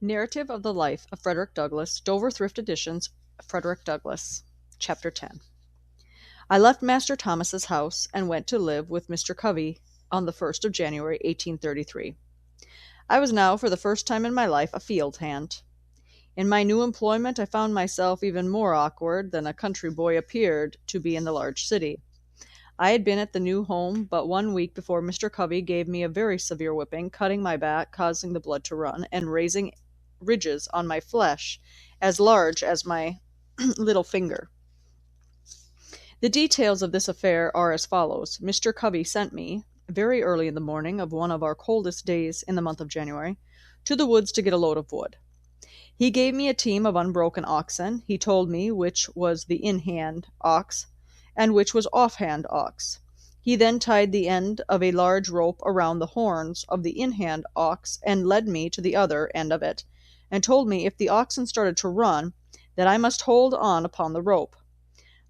Narrative of the Life of Frederick Douglass, Dover Thrift Editions, Frederick Douglass. Chapter 10. I left Master Thomas's house and went to live with Mr. Covey on the 1st of January, 1833. I was now, for the first time in my life, a field hand. In my new employment I found myself even more awkward than a country boy appeared to be in the large city. I had been at the new home but 1 week before Mr. Covey gave me a very severe whipping, cutting my back, causing the blood to run, and raising ridges on my flesh as large as my little finger. The details of this affair are as follows. Mr. Covey sent me, very early in the morning of one of our coldest days in the month of January, to the woods to get a load of wood. He gave me a team of unbroken oxen. He told me which was the in-hand ox and which was off-hand ox. He then tied the end of a large rope around the horns of the in-hand ox and led me to the other end of it, and told me if the oxen started to run, that I must hold on upon the rope.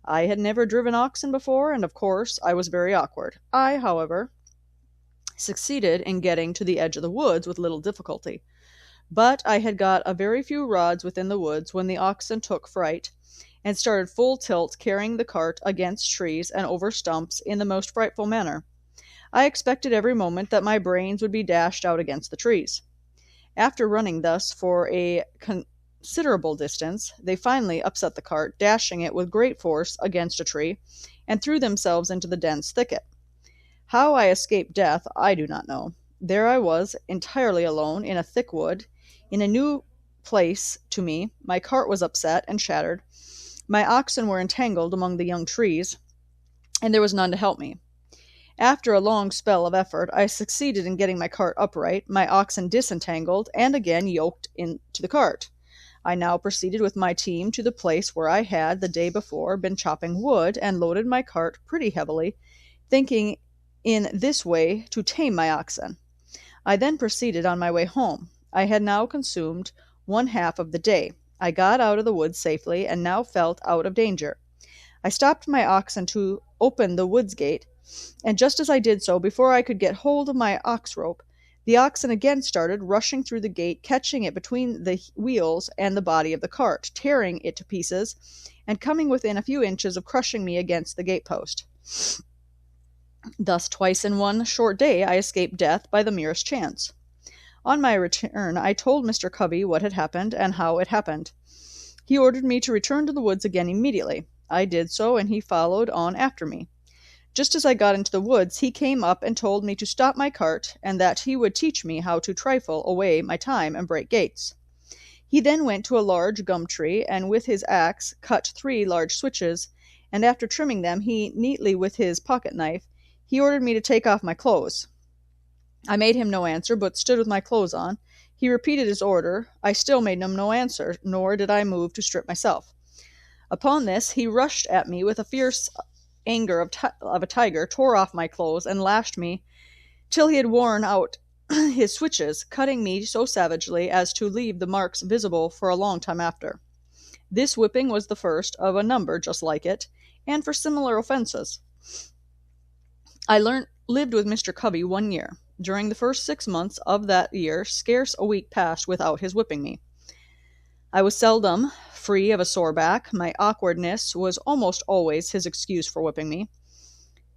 I had never driven oxen before, and of course I was very awkward. I, however, succeeded in getting to the edge of the woods with little difficulty. But I had got a very few rods within the woods when the oxen took fright, and started full tilt, carrying the cart against trees and over stumps in the most frightful manner. I expected every moment that my brains would be dashed out against the trees. After running thus for a considerable distance, they finally upset the cart, dashing it with great force against a tree, and threw themselves into the dense thicket. How I escaped death, I do not know. There I was, entirely alone, in a thick wood, in a new place to me. My cart was upset and shattered. My oxen were entangled among the young trees, and there was none to help me. After a long spell of effort, I succeeded in getting my cart upright, my oxen disentangled, and again yoked into the cart. I now proceeded with my team to the place where I had, the day before, been chopping wood, and loaded my cart pretty heavily, thinking in this way to tame my oxen. I then proceeded on my way home. I had now consumed 1/2 of the day. I got out of the woods safely, and now felt out of danger. I stopped my oxen to open the woods gate, and just as I did so, before I could get hold of my ox rope, the oxen again started rushing through the gate, catching it between the wheels and the body of the cart, tearing it to pieces, and coming within a few inches of crushing me against the gate-post. Thus twice in one short day I escaped death by the merest chance. On my return I told Mr. Covey what had happened and how it happened. He ordered me to return to the woods again immediately. I did so, and he followed on after me. Just as I got into the woods, he came up and told me to stop my cart, and that he would teach me how to trifle away my time and break gates. He then went to a large gum tree, and with his axe cut 3 large switches, and after trimming them neatly with his pocket-knife, he ordered me to take off my clothes. I made him no answer, but stood with my clothes on. He repeated his order. I still made him no answer, nor did I move to strip myself. Upon this, he rushed at me with a fierce anger of a tiger, tore off my clothes, and lashed me till he had worn out his switches, cutting me so savagely as to leave the marks visible for a long time after. This whipping was the first of a number just like it, and for similar offenses. I lived with Mr. Covey 1 year. During the first 6 months of that year, scarce a week passed without his whipping me. I was seldom free of a sore back. My awkwardness was almost always his excuse for whipping me.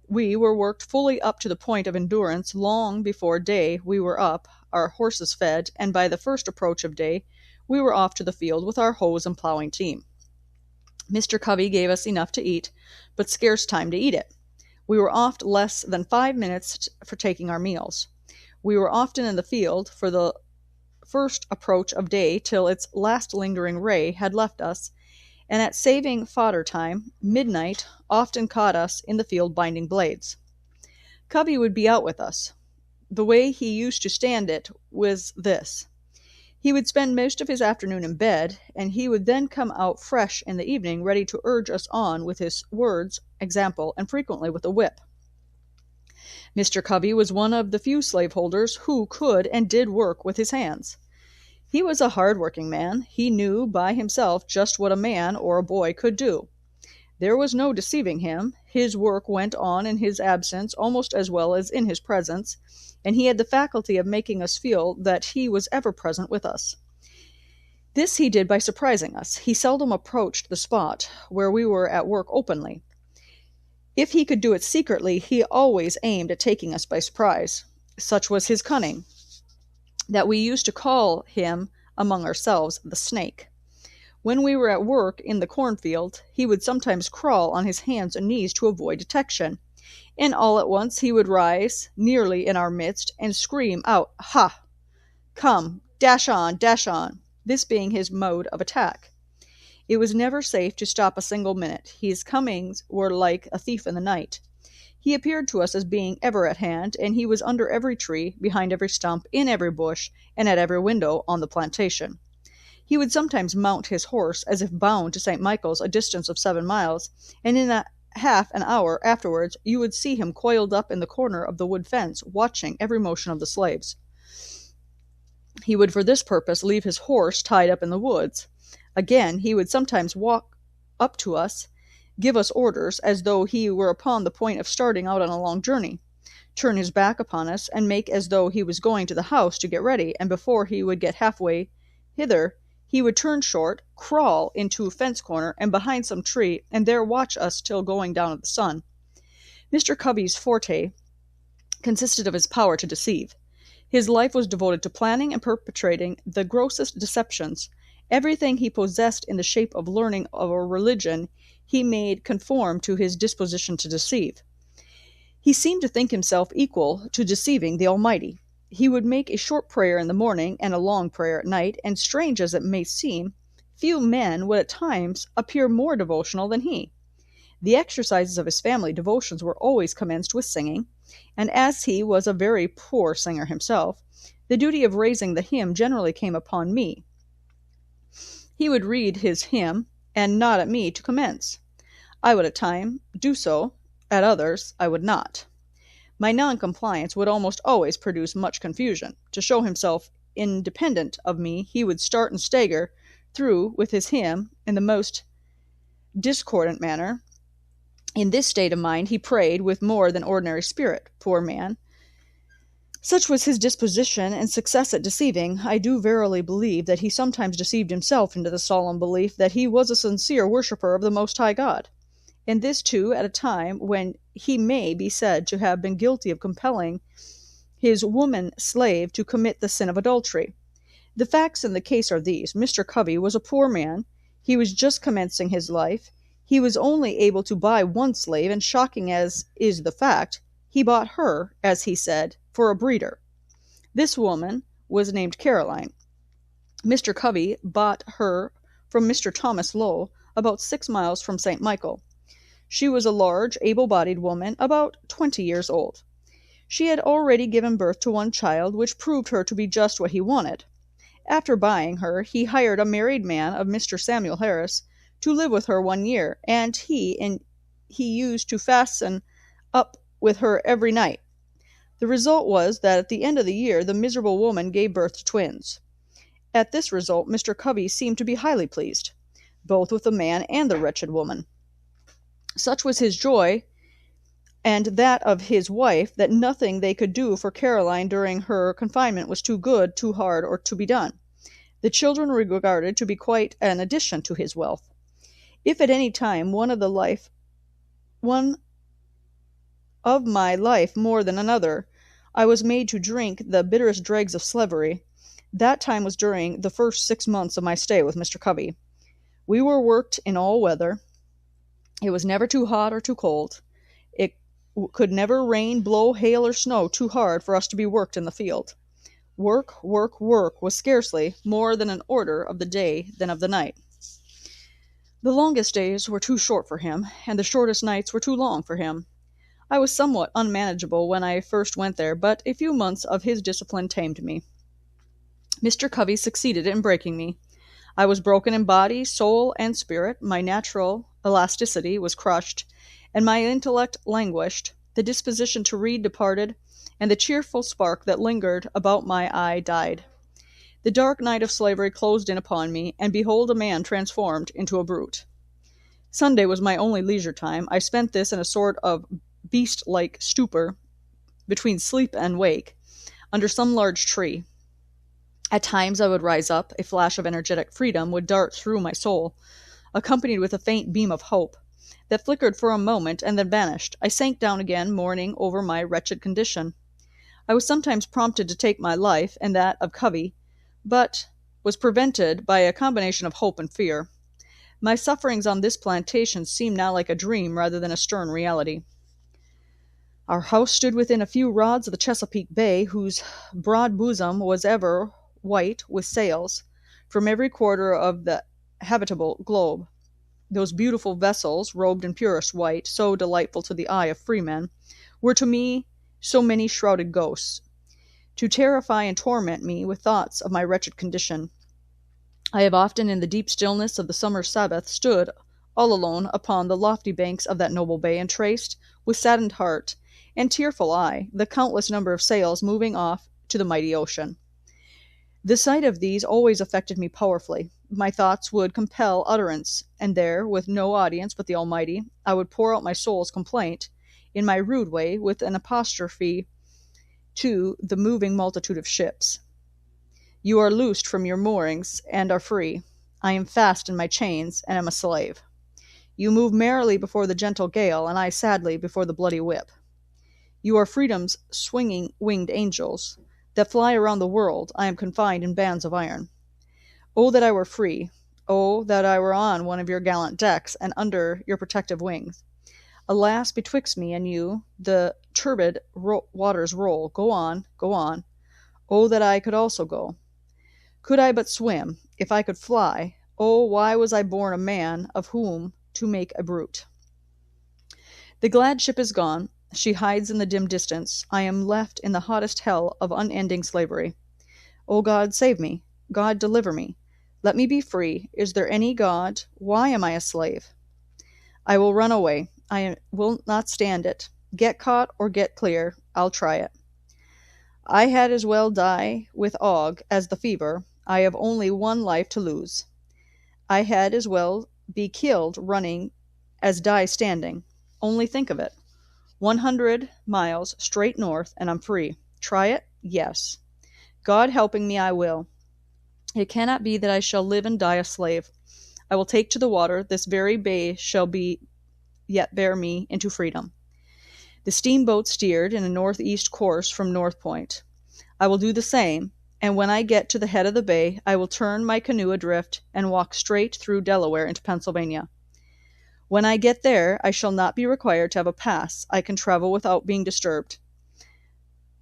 We were worked fully up to the point of endurance. Long before day we were up, our horses fed, and by the first approach of day we were off to the field with our hoes and plowing team. Mr. Covey gave us enough to eat, but scarce time to eat it. We were oft less than 5 minutes for taking our meals. We were often in the field for the first approach of day till its last lingering ray had left us, and at saving fodder time, midnight often caught us in the field binding blades. Covey would be out with us. The way he used to stand it was this. He would spend most of his afternoon in bed, and he would then come out fresh in the evening, ready to urge us on with his words, example, and frequently with a whip. Mr. Covey was one of the few slaveholders who could and did work with his hands. He was a hard-working man. He knew by himself just what a man or a boy could do. There was no deceiving him. His work went on in his absence almost as well as in his presence, and he had the faculty of making us feel that he was ever present with us. This he did by surprising us. He seldom approached the spot where we were at work openly. If he could do it secretly, he always aimed at taking us by surprise. Such was his cunning, that we used to call him, among ourselves, the snake. When we were at work in the cornfield, he would sometimes crawl on his hands and knees to avoid detection, and all at once he would rise, nearly in our midst, and scream out, "Ha! Come, dash on, this being his mode of attack. It was never safe to stop a single minute. His comings were like a thief in the night. He appeared to us as being ever at hand, and he was under every tree, behind every stump, in every bush, and at every window on the plantation. He would sometimes mount his horse as if bound to St. Michael's, a distance of 7 miles, and in half an hour afterwards you would see him coiled up in the corner of the wood fence, watching every motion of the slaves. He would for this purpose leave his horse tied up in the woods. Again, he would sometimes walk up to us, give us orders as though he were upon the point of starting out on a long journey, turn his back upon us, and make as though he was going to the house to get ready, and before he would get halfway hither, he would turn short, crawl into a fence corner and behind some tree, and there watch us till going down of the sun. Mr. Covey's forte consisted of his power to deceive. His life was devoted to planning and perpetrating the grossest deceptions. Everything he possessed in the shape of learning or religion he made conform to his disposition to deceive. He seemed to think himself equal to deceiving the Almighty. He would make a short prayer in the morning and a long prayer at night, and strange as it may seem, few men would at times appear more devotional than he. The exercises of his family devotions were always commenced with singing, and as he was a very poor singer himself, the duty of raising the hymn generally came upon me. He would read his hymn, and nod at me to commence. I would at times do so, at others I would not. My non-compliance would almost always produce much confusion. To show himself independent of me, he would start and stagger through with his hymn in the most discordant manner. In this state of mind he prayed with more than ordinary spirit. Poor man! Such was his disposition and success at deceiving, I do verily believe that he sometimes deceived himself into the solemn belief that he was a sincere worshipper of the Most High God, and this too at a time when he may be said to have been guilty of compelling his woman slave to commit the sin of adultery. The facts in the case are these. Mr. Covey was a poor man. He was just commencing his life. He was only able to buy one slave, and shocking as is the fact, he bought her, as he said, for a breeder. This woman was named Caroline. Mr. Covey bought her from Mr. Thomas Lowe, about 6 miles from St. Michael. She was a large, able-bodied woman, about 20 years old. She had already given birth to one child, which proved her to be just what he wanted. After buying her, he hired a married man of Mr. Samuel Harris to live with her 1 year, and he used to fasten up with her every night. The result was that at the end of the year the miserable woman gave birth to twins. At this result Mr. Covey seemed to be highly pleased, both with the man and the wretched woman. Such was his joy and that of his wife that nothing they could do for Caroline during her confinement was too good, too hard, or to be done. The children were regarded to be quite an addition to his wealth. If at any time one of my life more than another I was made to drink the bitterest dregs of slavery, that time was during the first 6 months of my stay with Mr. Covey. We were worked in all weather. It was never too hot or too cold. It could never rain, blow, hail, or snow too hard for us to be worked in the field. Work was scarcely more than an order of the day than of the night. The longest days were too short for him, and the shortest nights were too long for him. I was somewhat unmanageable when I first went there, but a few months of his discipline tamed me. Mr. Covey succeeded in breaking me. I was broken in body, soul, and spirit. My natural elasticity was crushed, and my intellect languished. The disposition to read departed, and the cheerful spark that lingered about my eye died. The dark night of slavery closed in upon me, and behold a man transformed into a brute. Sunday was my only leisure time. I spent this in a sort of beast-like stupor between sleep and wake, under some large tree. At times I would rise up, a flash of energetic freedom would dart through my soul, accompanied with a faint beam of hope, that flickered for a moment and then vanished. I sank down again, mourning over my wretched condition. I was sometimes prompted to take my life, and that of Covey, but was prevented by a combination of hope and fear. My sufferings on this plantation seemed now like a dream rather than a stern reality. Our house stood within a few rods of the Chesapeake Bay, whose broad bosom was ever white with sails from every quarter of the habitable globe. Those beautiful vessels, robed in purest white, so delightful to the eye of freemen, were to me so many shrouded ghosts, to terrify and torment me with thoughts of my wretched condition. I have often, in the deep stillness of the summer Sabbath, stood all alone upon the lofty banks of that noble bay, and traced, with saddened heart and tearful eye, the countless number of sails moving off to the mighty ocean. The sight of these always affected me powerfully. My thoughts would compel utterance, and there, with no audience but the Almighty, I would pour out my soul's complaint, in my rude way, with an apostrophe to the moving multitude of ships. You are loosed from your moorings, and are free. I am fast in my chains, and am a slave. You move merrily before the gentle gale, and I sadly before the bloody whip. You are freedom's swinging winged angels, that fly around the world. I am confined in bands of iron. Oh, that I were free! Oh, that I were on one of your gallant decks, and under your protective wings! Alas, betwixt me and you the turbid waters roll. Go on, go on. Oh, that I could also go. Could I but swim, if I could fly, oh, why was I born a man, of whom to make a brute? The glad ship is gone. She hides in the dim distance. I am left in the hottest hell of unending slavery. O God, save me. God, deliver me. Let me be free. Is there any God? Why am I a slave? I will run away. I will not stand it. Get caught or get clear. I'll try it. I had as well die with ague as the fever. I have only one life to lose. I had as well be killed running as die standing. Only think of it. 100 miles straight north, and I'm free. Try it? Yes. God helping me, I will. It cannot be that I shall live and die a slave. I will take to the water. This very bay shall be yet bear me into freedom. The steamboat steered in a northeast course from North Point. I will do the same, and when I get to the head of the bay, I will turn my canoe adrift and walk straight through Delaware into Pennsylvania. When I get there, I shall not be required to have a pass. I can travel without being disturbed.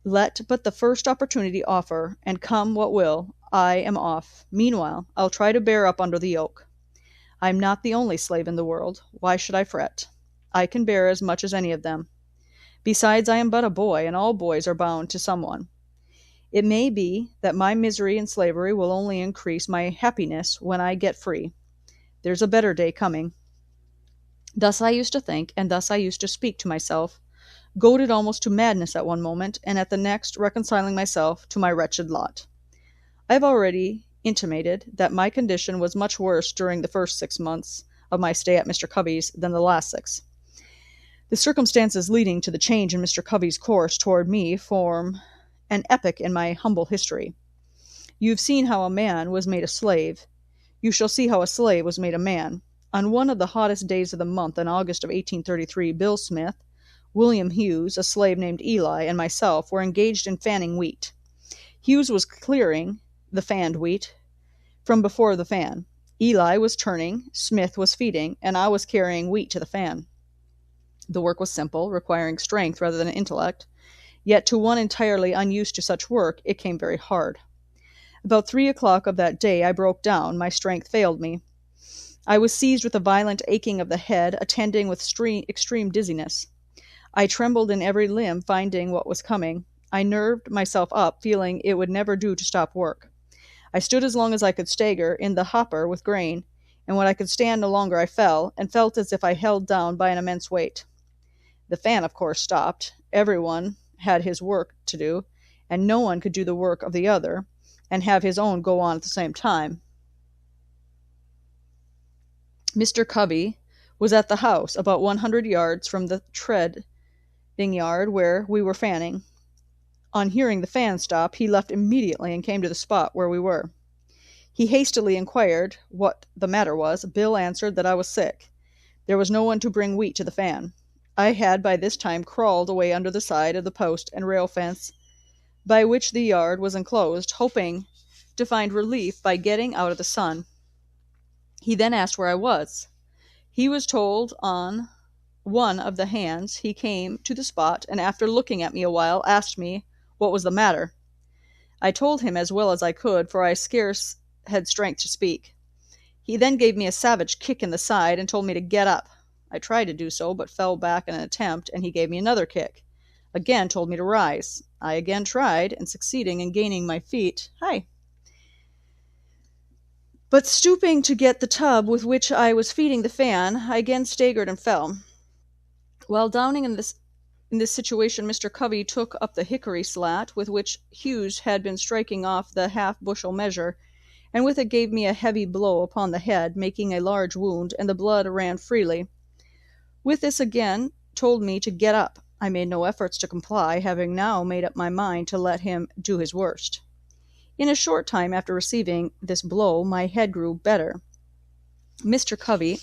Let but the first opportunity offer, and come what will, I am off. Meanwhile, I'll try to bear up under the yoke. I am not the only slave in the world. Why should I fret? I can bear as much as any of them. Besides, I am but a boy, and all boys are bound to someone. It may be that my misery in slavery will only increase my happiness when I get free. There's a better day coming. Thus I used to think, and thus I used to speak to myself, goaded almost to madness at one moment, and at the next reconciling myself to my wretched lot. I have already intimated that my condition was much worse during the first 6 months of my stay at Mr. Covey's than the last 6. The circumstances leading to the change in Mr. Covey's course toward me form an epoch in my humble history. You have seen how a man was made a slave. You shall see how a slave was made a man. On one of the hottest days of the month in August of 1833, Bill Smith, William Hughes, a slave named Eli, and myself were engaged in fanning wheat. Hughes was clearing the fanned wheat from before the fan. Eli was turning, Smith was feeding, and I was carrying wheat to the fan. The work was simple, requiring strength rather than intellect, yet to one entirely unused to such work it came very hard. About 3 o'clock of that day I broke down, my strength failed me. I was seized with a violent aching of the head, attending with extreme dizziness. I trembled in every limb, finding what was coming. I nerved myself up, feeling it would never do to stop work. I stood as long as I could stagger in the hopper with grain, and when I could stand no longer I fell, and felt as if I held down by an immense weight. The fan, of course, stopped. Everyone had his work to do, and no one could do the work of the other, and have his own go on at the same time. Mr. Covey was at the house, about 100 yards from the treading yard where we were fanning. On hearing the fan stop, he left immediately and came to the spot where we were. He hastily inquired what the matter was. Bill answered that I was sick. There was no one to bring wheat to the fan. I had by this time crawled away under the side of the post and rail fence by which the yard was enclosed, hoping to find relief by getting out of the sun. He then asked where I was. He was told on one of the hands. He came to the spot, and after looking at me a while, asked me what was the matter. I told him as well as I could, for I scarce had strength to speak. He then gave me a savage kick in the side and told me to get up. I tried to do so, but fell back in an attempt, and he gave me another kick. Again told me to rise. I again tried, and succeeding in gaining my feet, but stooping to get the tub with which I was feeding the fan, I again staggered and fell. While downing in this situation, Mr. Covey took up the hickory slat with which Hughes had been striking off the half-bushel measure, and with it gave me a heavy blow upon the head, making a large wound, and the blood ran freely. With this again told me to get up. I made no efforts to comply, having now made up my mind to let him do his worst. In a short time after receiving this blow, my head grew better. Mr. Covey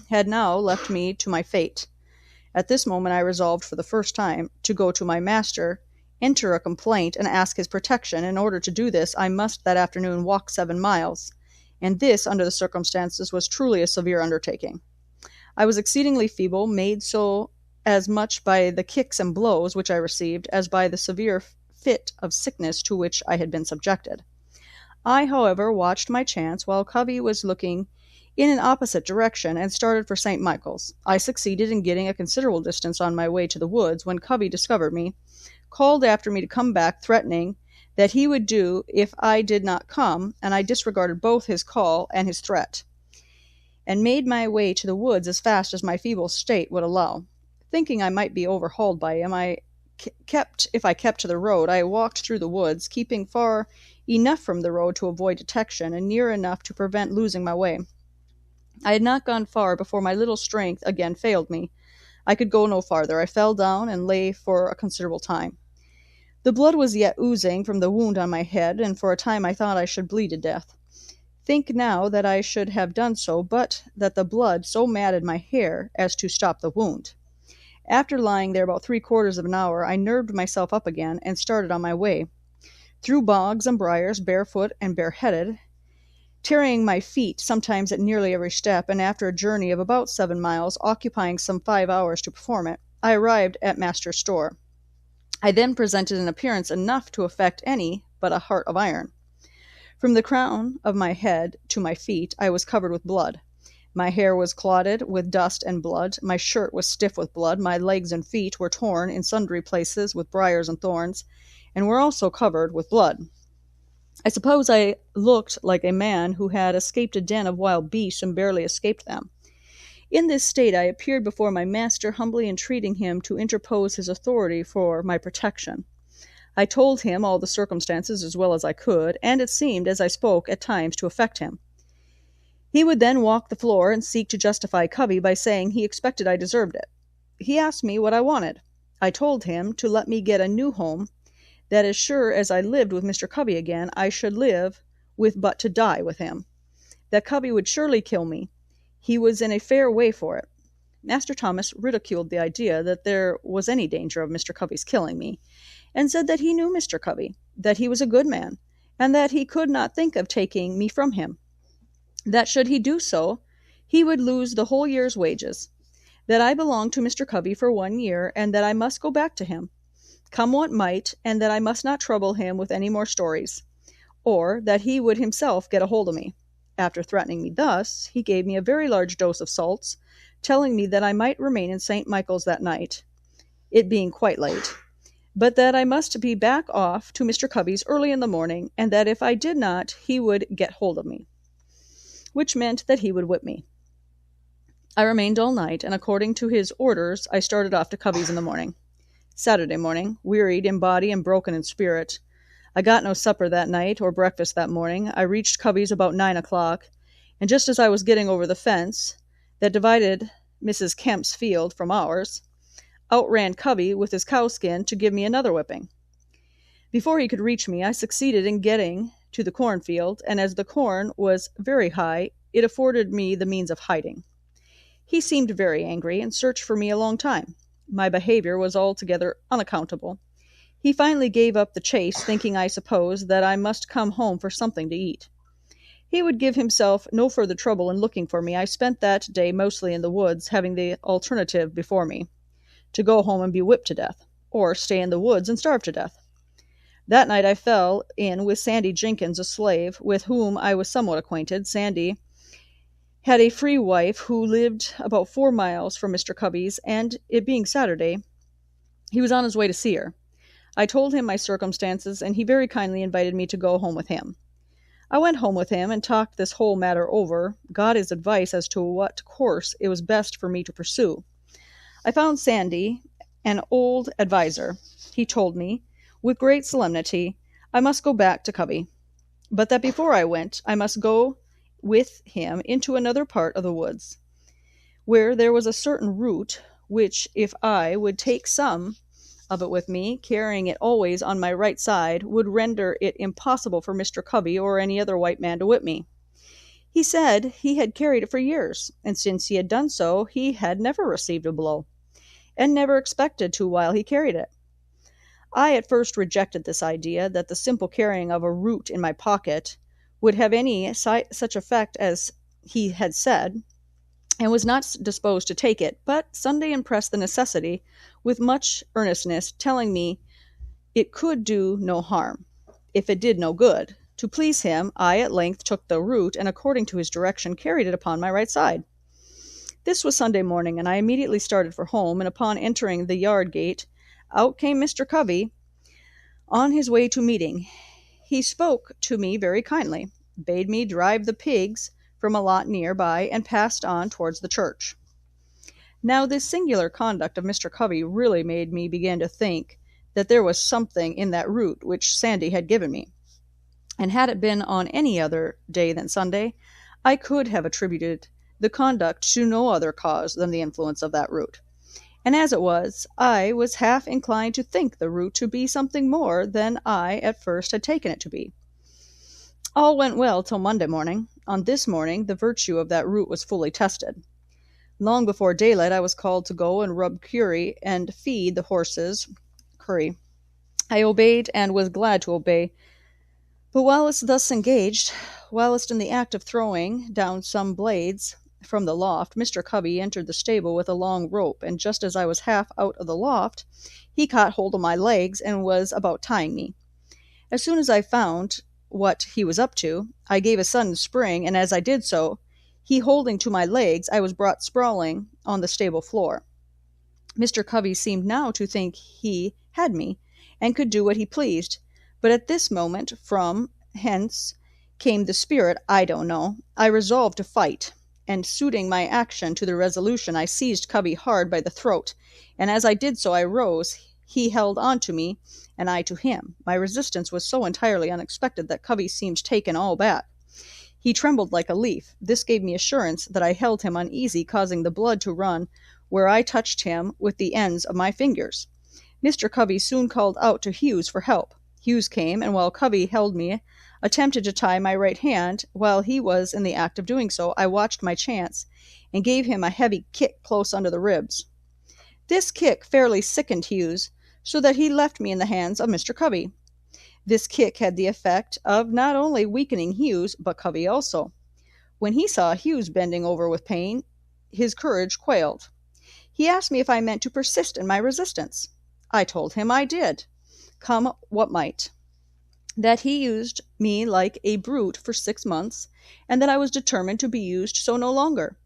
had now left me to my fate. At this moment I resolved for the first time to go to my master, enter a complaint, and ask his protection. In order to do this, I must that afternoon walk 7 miles, and this, under the circumstances, was truly a severe undertaking. I was exceedingly feeble, made so as much by the kicks and blows which I received, as by the severe fit of sickness to which I had been subjected. I, however, watched my chance, while Covey was looking in an opposite direction, and started for St. Michael's. I succeeded in getting a considerable distance on my way to the woods, when Covey discovered me, called after me to come back, threatening that he would do if I did not come, and I disregarded both his call and his threat, and made my way to the woods as fast as my feeble state would allow. Thinking I might be overhauled by him, if I kept to the road, I walked through the woods, keeping far enough from the road to avoid detection, and near enough to prevent losing my way. I had not gone far before my little strength again failed me. I could go no farther. I fell down and lay for a considerable time. The blood was yet oozing from the wound on my head, and for a time I thought I should bleed to death. Think now that I should have done so, but that the blood so matted my hair as to stop the wound. After lying there about 3/4 of an hour, I nerved myself up again, and started on my way, through bogs and briars, barefoot and bareheaded, tearing my feet sometimes at nearly every step, and after a journey of about 7 miles, occupying some 5 hours to perform it, I arrived at Master's store. I then presented an appearance enough to affect any but a heart of iron. From the crown of my head to my feet I was covered with blood. My hair was clotted with dust and blood, my shirt was stiff with blood, my legs and feet were torn in sundry places with briars and thorns, and were also covered with blood. I suppose I looked like a man who had escaped a den of wild beasts and barely escaped them. In this state I appeared before my master, humbly entreating him to interpose his authority for my protection. I told him all the circumstances as well as I could, and it seemed, as I spoke, at times to affect him. He would then walk the floor and seek to justify Covey by saying he expected I deserved it. He asked me what I wanted. I told him to let me get a new home, that as sure as I lived with Mr. Covey again, I should live with but to die with him. That Covey would surely kill me. He was in a fair way for it. Master Thomas ridiculed the idea that there was any danger of Mr. Covey's killing me, and said that he knew Mr. Covey, that he was a good man, and that he could not think of taking me from him. That should he do so, he would lose the whole year's wages. That I belonged to Mr. Covey for 1 year, and that I must go back to him, come what might, and that I must not trouble him with any more stories, or that he would himself get a hold of me. After threatening me thus, he gave me a very large dose of salts, telling me that I might remain in St. Michael's that night, it being quite late, but that I must be back off to Mr. Covey's early in the morning, and that if I did not, he would get hold of me, which meant that he would whip me. I remained all night, and according to his orders, I started off to Covey's in the morning. Saturday morning, wearied in body and broken in spirit. I got no supper that night or breakfast that morning. I reached Covey's about 9 o'clock, and just as I was getting over the fence that divided Mrs. Kemp's field from ours, outran Covey with his cowskin to give me another whipping. Before he could reach me, I succeeded in getting to the cornfield, and as the corn was very high, it afforded me the means of hiding. He seemed very angry and searched for me a long time. My behavior was altogether unaccountable. He finally gave up the chase, thinking, I suppose, that I must come home for something to eat. He would give himself no further trouble in looking for me. I spent that day mostly in the woods, having the alternative before me, to go home and be whipped to death, or stay in the woods and starve to death. That night I fell in with Sandy Jenkins, a slave, with whom I was somewhat acquainted. Sandy had a free wife who lived about 4 miles from Mr. Covey's, and it being Saturday, he was on his way to see her. I told him my circumstances, and he very kindly invited me to go home with him. I went home with him and talked this whole matter over, got his advice as to what course it was best for me to pursue. I found Sandy an old adviser. He told me, with great solemnity, I must go back to Covey, but that before I went, I must go with him into another part of the woods, where there was a certain root, which, if I would take some of it with me, carrying it always on my right side, would render it impossible for Mr. Covey or any other white man to whip me. He said he had carried it for years, and since he had done so, he had never received a blow, and never expected to while he carried it. I at first rejected this idea that the simple carrying of a root in my pocket would have any such effect as he had said, and was not disposed to take it, but Sunday impressed the necessity with much earnestness, telling me it could do no harm, if it did no good. To please him, I at length took the root, and according to his direction, carried it upon my right side. This was Sunday morning, and I immediately started for home, and upon entering the yard gate, out came Mr. Covey on his way to meeting. He spoke to me very kindly, bade me drive the pigs from a lot near by, and passed on towards the church. Now this singular conduct of Mr. Covey really made me begin to think that there was something in that root which Sandy had given me, and had it been on any other day than Sunday, I could have attributed the conduct to no other cause than the influence of that root. And as it was, I was half inclined to think the root to be something more than I at first had taken it to be. All went well till Monday morning. On this morning, the virtue of that root was fully tested. Long before daylight, I was called to go and rub curry and feed the horses curry. I obeyed and was glad to obey. But whilst thus engaged, whilst in the act of throwing down some blades from the loft, Mr. Covey entered the stable with a long rope, and just as I was half out of the loft, he caught hold of my legs and was about tying me. As soon as I found what he was up to, I gave a sudden spring, and as I did so, he holding to my legs, I was brought sprawling on the stable floor. Mr. Covey seemed now to think he had me, and could do what he pleased, but at this moment, from hence came the spirit, I don't know. I resolved to fight, and suiting my action to the resolution, I seized Covey hard by the throat, and as I did so, I rose. He held on to me, and I to him. My resistance was so entirely unexpected that Covey seemed taken all back. He trembled like a leaf. This gave me assurance that I held him uneasy, causing the blood to run where I touched him with the ends of my fingers. Mr. Covey soon called out to Hughes for help. Hughes came, and while Covey held me, attempted to tie my right hand. While he was in the act of doing so, I watched my chance, and gave him a heavy kick close under the ribs. This kick fairly sickened Hughes, so that he left me in the hands of Mr. Covey. This kick had the effect of not only weakening Hughes, but Covey also. When he saw Hughes bending over with pain, his courage quailed. He asked me if I meant to persist in my resistance. I told him I did, come what might, that he used me like a brute for 6 months, and that I was determined to be used so no longer.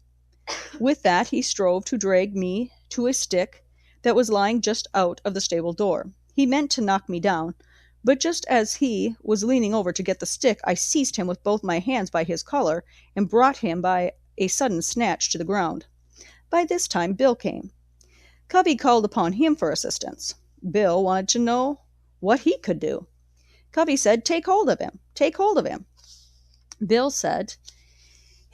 With that he strove to drag me to a stick that was lying just out of the stable door. He meant to knock me down, but just as he was leaning over to get the stick, I seized him with both my hands by his collar, and brought him by a sudden snatch to the ground. By this time Bill came. Covey called upon him for assistance. Bill wanted to know what he could do. Covey said, "Take hold of him. Take hold of him." Bill said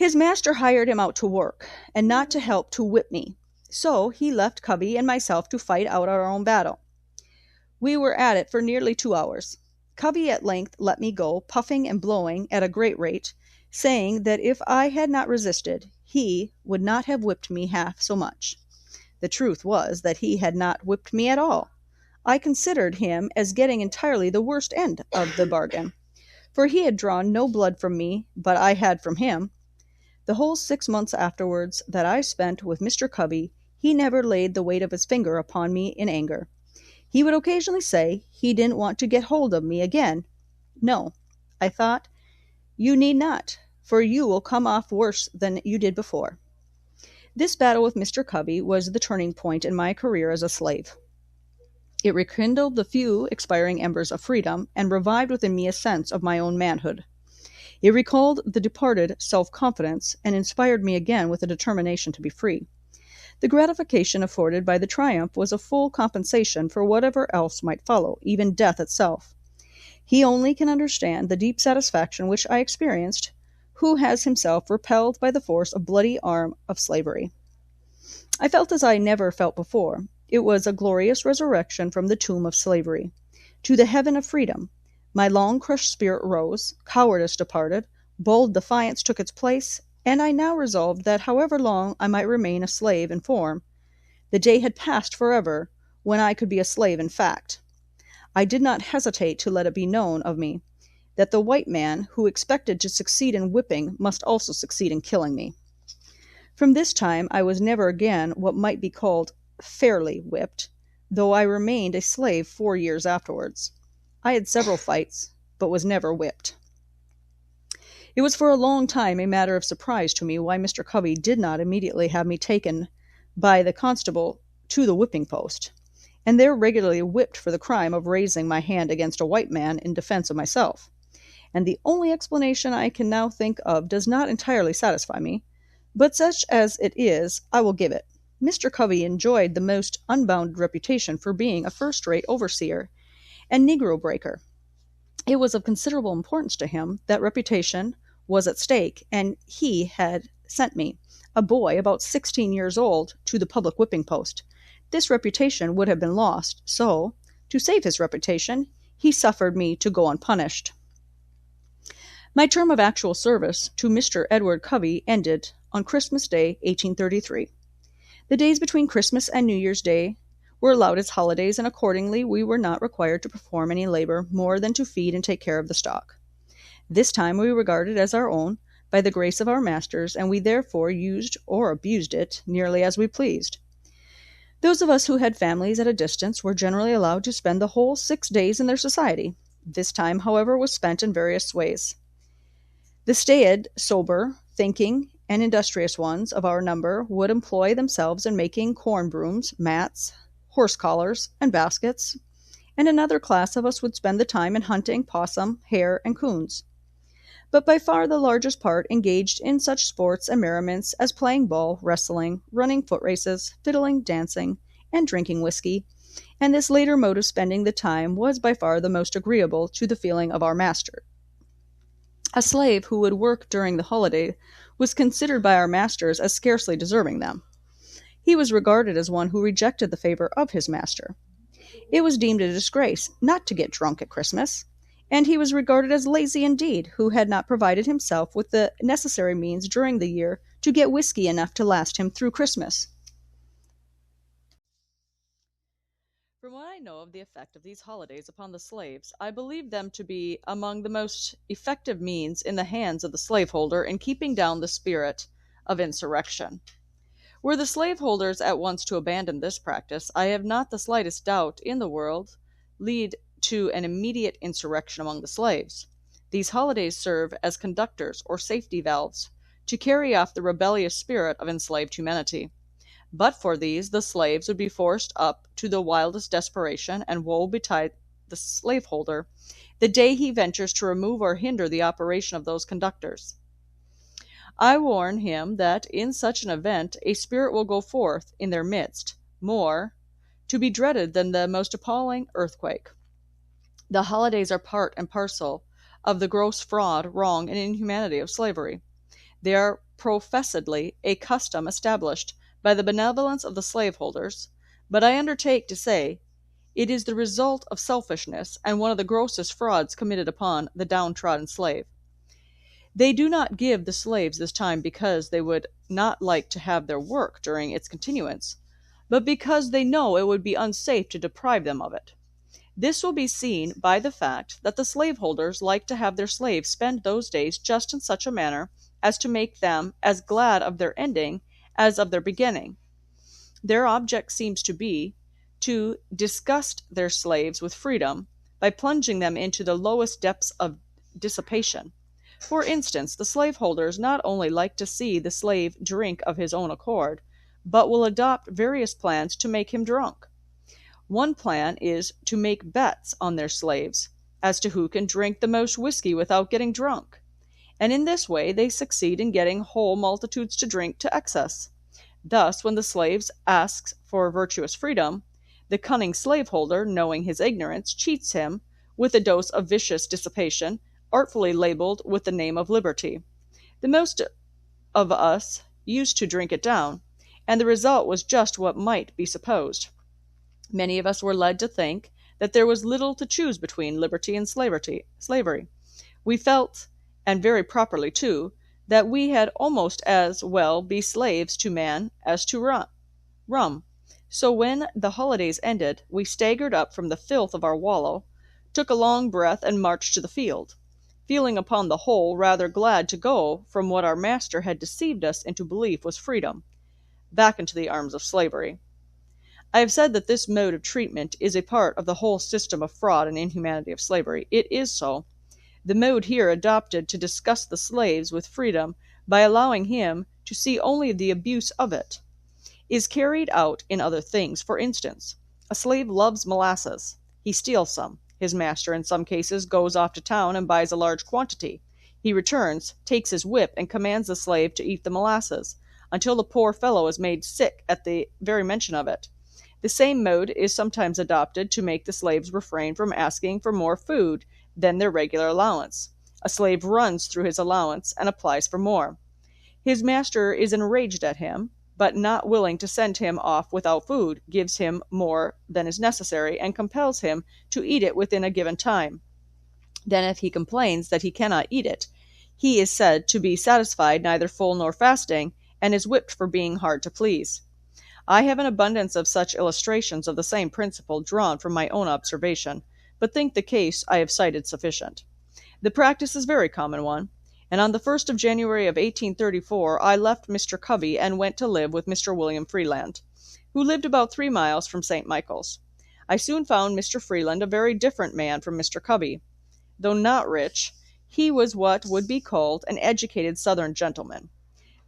His master hired him out to work, and not to help to whip me. So he left Cubby and myself to fight out our own battle. We were at it for nearly 2 hours. Cubby at length let me go, puffing and blowing at a great rate, saying that if I had not resisted, he would not have whipped me half so much. The truth was that he had not whipped me at all. I considered him as getting entirely the worst end of the bargain, for he had drawn no blood from me, but I had from him. The whole 6 months afterwards that I spent with Mr. Cubby, he never laid the weight of his finger upon me in anger. He would occasionally say he didn't want to get hold of me again. No, I thought, you need not, for you will come off worse than you did before. This battle with Mr. Cubby was the turning point in my career as a slave. It rekindled the few expiring embers of freedom, and revived within me a sense of my own manhood. It recalled the departed self-confidence, and inspired me again with a determination to be free. The gratification afforded by the triumph was a full compensation for whatever else might follow, even death itself. He only can understand the deep satisfaction which I experienced, who has himself repelled by the force of bloody arm of slavery. I felt as I never felt before. It was a glorious resurrection from the tomb of slavery to the heaven of freedom. My long-crushed spirit rose, cowardice departed, bold defiance took its place, and I now resolved that however long I might remain a slave in form, the day had passed forever when I could be a slave in fact. I did not hesitate to let it be known of me that the white man who expected to succeed in whipping must also succeed in killing me. From this time I was never again what might be called fairly whipped, though I remained a slave 4 years afterwards. I had several fights, but was never whipped. It was for a long time a matter of surprise to me why Mr. Cubby did not immediately have me taken by the constable to the whipping post, and there regularly whipped for the crime of raising my hand against a white man in defense of myself. And the only explanation I can now think of does not entirely satisfy me, but such as it is, I will give it. Mr. Cubby enjoyed the most unbounded reputation for being a first-rate overseer and Negro breaker. It was of considerable importance to him. That reputation was at stake, and he had sent me, a boy about 16 years old, to the public whipping post. This reputation would have been lost, so, to save his reputation, he suffered me to go unpunished. My term of actual service to Mr. Edward Cubby ended on Christmas Day, 1833. The days between Christmas and New Year's Day were allowed as holidays, and accordingly we were not required to perform any labor more than to feed and take care of the stock. This time we regarded as our own by the grace of our masters, and we therefore used or abused it nearly as we pleased. Those of us who had families at a distance were generally allowed to spend the whole 6 days in their society. This time, however, was spent in various ways. The staid, sober, thinking, and industrious ones of our number would employ themselves in making corn brooms, mats, horse collars, and baskets, and another class of us would spend the time in hunting possum, hare, and coons. But by far the largest part engaged in such sports and merriments as playing ball, wrestling, running foot races, fiddling, dancing, and drinking whiskey, and this later mode of spending the time was by far the most agreeable to the feeling of our master. A slave who would work during the holiday was considered by our masters as scarcely deserving them. He was regarded as one who rejected the favor of his master. It was deemed a disgrace not to get drunk at Christmas, and he was regarded as lazy indeed who had not provided himself with the necessary means during the year to get whiskey enough to last him through Christmas. From what I know of the effect of these holidays upon the slaves, I believe them to be among the most effective means in the hands of the slaveholder in keeping down the spirit of insurrection. Were the slaveholders at once to abandon this practice, I have not the slightest doubt in the world lead to an immediate insurrection among the slaves. These holidays serve as conductors or safety valves to carry off the rebellious spirit of enslaved humanity. But for these, the slaves would be forced up to the wildest desperation, and woe betide the slaveholder the day he ventures to remove or hinder the operation of those conductors. I warn him that in such an event a spirit will go forth in their midst, more to be dreaded than the most appalling earthquake. The holidays are part and parcel of the gross fraud, wrong, and inhumanity of slavery. They are professedly a custom established by the benevolence of the slaveholders, but I undertake to say it is the result of selfishness and one of the grossest frauds committed upon the downtrodden slave. They do not give the slaves this time because they would not like to have their work during its continuance, but because they know it would be unsafe to deprive them of it. This will be seen by the fact that the slaveholders like to have their slaves spend those days just in such a manner as to make them as glad of their ending as of their beginning. Their object seems to be to disgust their slaves with freedom by plunging them into the lowest depths of dissipation. For instance, the slaveholders not only like to see the slave drink of his own accord, but will adopt various plans to make him drunk. One plan is to make bets on their slaves as to who can drink the most whiskey without getting drunk, and in this way they succeed in getting whole multitudes to drink to excess. Thus, when the slave asks for virtuous freedom, the cunning slaveholder, knowing his ignorance, cheats him with a dose of vicious dissipation, artfully labeled with the name of liberty. The most of us used to drink it down, and the result was just what might be supposed. Many of us were led to think that there was little to choose between liberty and slavery. We felt, and very properly too, that we had almost as well be slaves to man as to rum. So when the holidays ended, we staggered up from the filth of our wallow, took a long breath, and marched to the field, feeling upon the whole rather glad to go from what our master had deceived us into belief was freedom, back into the arms of slavery. I have said that this mode of treatment is a part of the whole system of fraud and inhumanity of slavery. It is so. The mode here adopted to disgust the slaves with freedom by allowing him to see only the abuse of it is carried out in other things. For instance, a slave loves molasses. He steals some. His master, in some cases, goes off to town and buys a large quantity. He returns, takes his whip, and commands the slave to eat the molasses, until the poor fellow is made sick at the very mention of it. The same mode is sometimes adopted to make the slaves refrain from asking for more food than their regular allowance. A slave runs through his allowance and applies for more. His master is enraged at him, but not willing to send him off without food, gives him more than is necessary, and compels him to eat it within a given time. Then, if he complains that he cannot eat it, he is said to be satisfied, neither full nor fasting, and is whipped for being hard to please. I have an abundance of such illustrations of the same principle drawn from my own observation, but think the case I have cited sufficient. The practice is a very common one, and on the 1st of January of 1834 I left Mr. Covey and went to live with Mr. William Freeland, who lived about 3 miles from St. Michael's. I soon found Mr. Freeland a very different man from Mr. Covey. Though not rich, he was what would be called an educated Southern gentleman.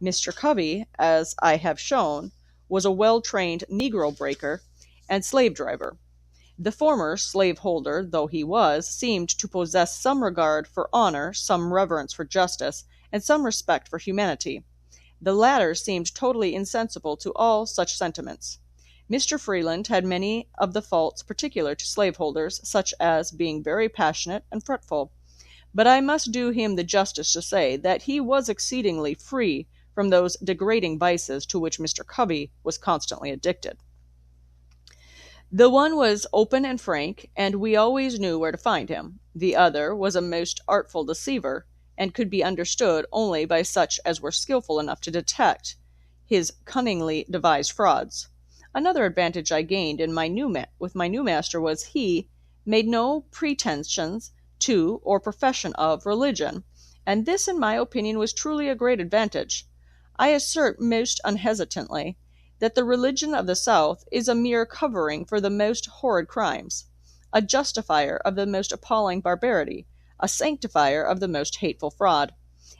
Mr. Covey, as I have shown, was a well-trained Negro breaker and slave driver. The former, slaveholder though he was, seemed to possess some regard for honor, some reverence for justice, and some respect for humanity. The latter seemed totally insensible to all such sentiments. Mr. Freeland had many of the faults particular to slaveholders, such as being very passionate and fretful, but I must do him the justice to say that he was exceedingly free from those degrading vices to which Mr. Covey was constantly addicted. The one was open and frank, and we always knew where to find him. The other was a most artful deceiver, and could be understood only by such as were skillful enough to detect his cunningly devised frauds. Another advantage I gained with my new master was he made no pretensions to or profession of religion, and this in my opinion was truly a great advantage. I assert most unhesitatingly that the religion of the South is a mere covering for the most horrid crimes, a justifier of the most appalling barbarity, a sanctifier of the most hateful fraud,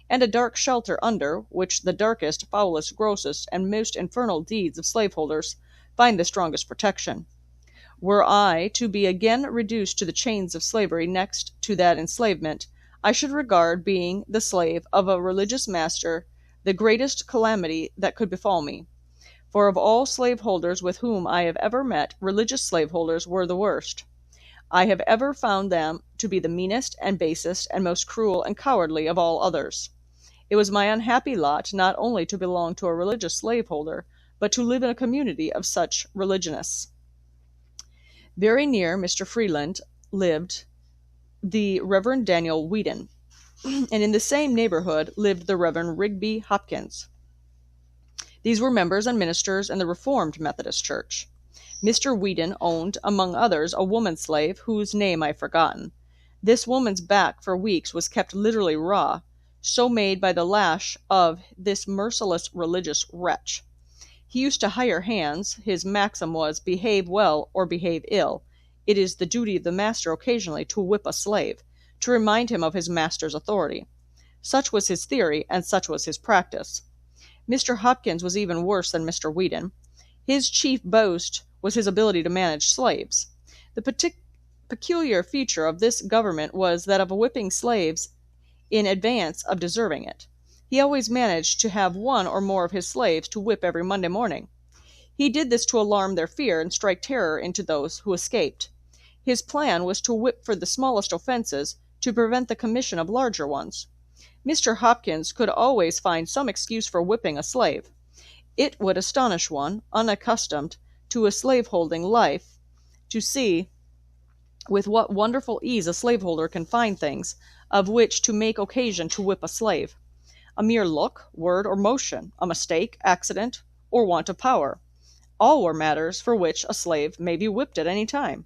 and a dark shelter under which the darkest, foulest, grossest, and most infernal deeds of slaveholders find the strongest protection. Were I to be again reduced to the chains of slavery next to that enslavement, I should regard being the slave of a religious master the greatest calamity that could befall me. For of all slaveholders with whom I have ever met, religious slaveholders were the worst. I have ever found them to be the meanest and basest and most cruel and cowardly of all others. It was my unhappy lot not only to belong to a religious slaveholder, but to live in a community of such religionists. Very near Mr. Freeland lived the Reverend Daniel Whedon, and in the same neighborhood lived the Reverend Rigby Hopkins. These were members and ministers in the Reformed Methodist Church. Mr. Whedon owned, among others, a woman slave whose name I've forgotten. This woman's back for weeks was kept literally raw, so made by the lash of this merciless religious wretch. He used to hire hands. His maxim was, behave well or behave ill. It is the duty of the master occasionally to whip a slave, to remind him of his master's authority. Such was his theory, and such was his practice. Mr. Hopkins was even worse than Mr. Whedon. His chief boast was his ability to manage slaves. The peculiar feature of this government was that of whipping slaves in advance of deserving it. He always managed to have one or more of his slaves to whip every Monday morning. He did this to alarm their fear and strike terror into those who escaped. His plan was to whip for the smallest offenses, to prevent the commission of larger ones. Mr. Hopkins could always find some excuse for whipping a slave. It would astonish one, unaccustomed to a slaveholding life, to see with what wonderful ease a slaveholder can find things of which to make occasion to whip a slave. A mere look, word, or motion, a mistake, accident, or want of power, all were matters for which a slave may be whipped at any time.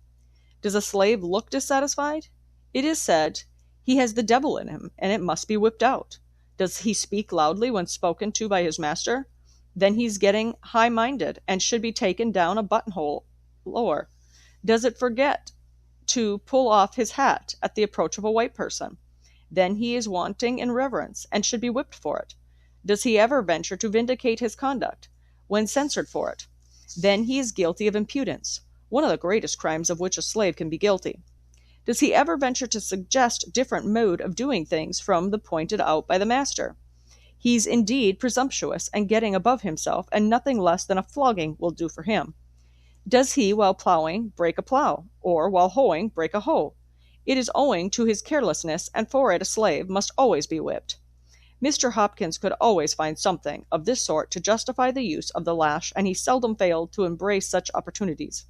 Does a slave look dissatisfied? It is said he has the devil in him, and it must be whipped out. Does he speak loudly when spoken to by his master? Then he's getting high-minded, and should be taken down a buttonhole lower. Does it forget to pull off his hat at the approach of a white person? Then he is wanting in reverence, and should be whipped for it. Does he ever venture to vindicate his conduct, when censured for it? Then he is guilty of impudence, one of the greatest crimes of which a slave can be guilty. Does he ever venture to suggest different mode of doing things from the pointed out by the master? He's indeed presumptuous and getting above himself, and nothing less than a flogging will do for him. Does he, while plowing, break a plow, or, while hoeing, break a hoe? It is owing to his carelessness, and for it a slave must always be whipped. Mr. Hopkins could always find something of this sort to justify the use of the lash, and he seldom failed to embrace such opportunities.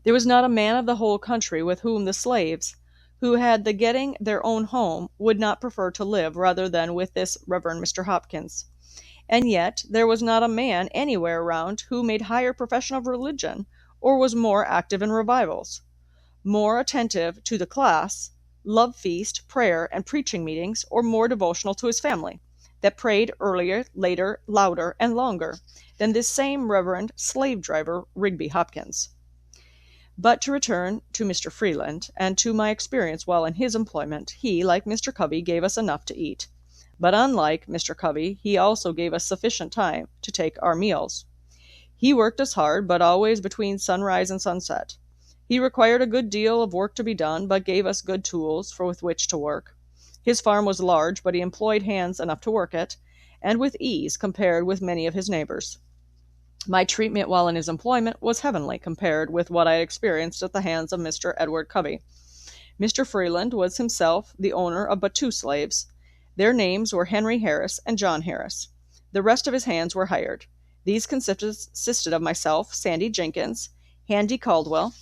There was not a man of the whole country with whom the slaves, who had the getting their own home, would not prefer to live rather than with this Reverend Mr. Hopkins. And yet there was not a man anywhere around who made higher profession of religion, or was more active in revivals, more attentive to the class, love feast, prayer, and preaching meetings, or more devotional to his family, that prayed earlier, later, louder, and longer, than this same Reverend slave-driver Rigby Hopkins. But to return to Mr. Freeland, and to my experience while in his employment, he, like Mr. Covey, gave us enough to eat. But unlike Mr. Covey, he also gave us sufficient time to take our meals. He worked us hard, but always between sunrise and sunset. He required a good deal of work to be done, but gave us good tools with which to work. His farm was large, but he employed hands enough to work it, and with ease compared with many of his neighbors. My treatment while in his employment was heavenly compared with what I experienced at the hands of Mr. Edward Covey. Mr. Freeland was himself the owner of but 2 slaves. Their names were Henry Harris and John Harris. The rest of his hands were hired. These consisted of myself, Sandy Jenkins, Handy Caldwell.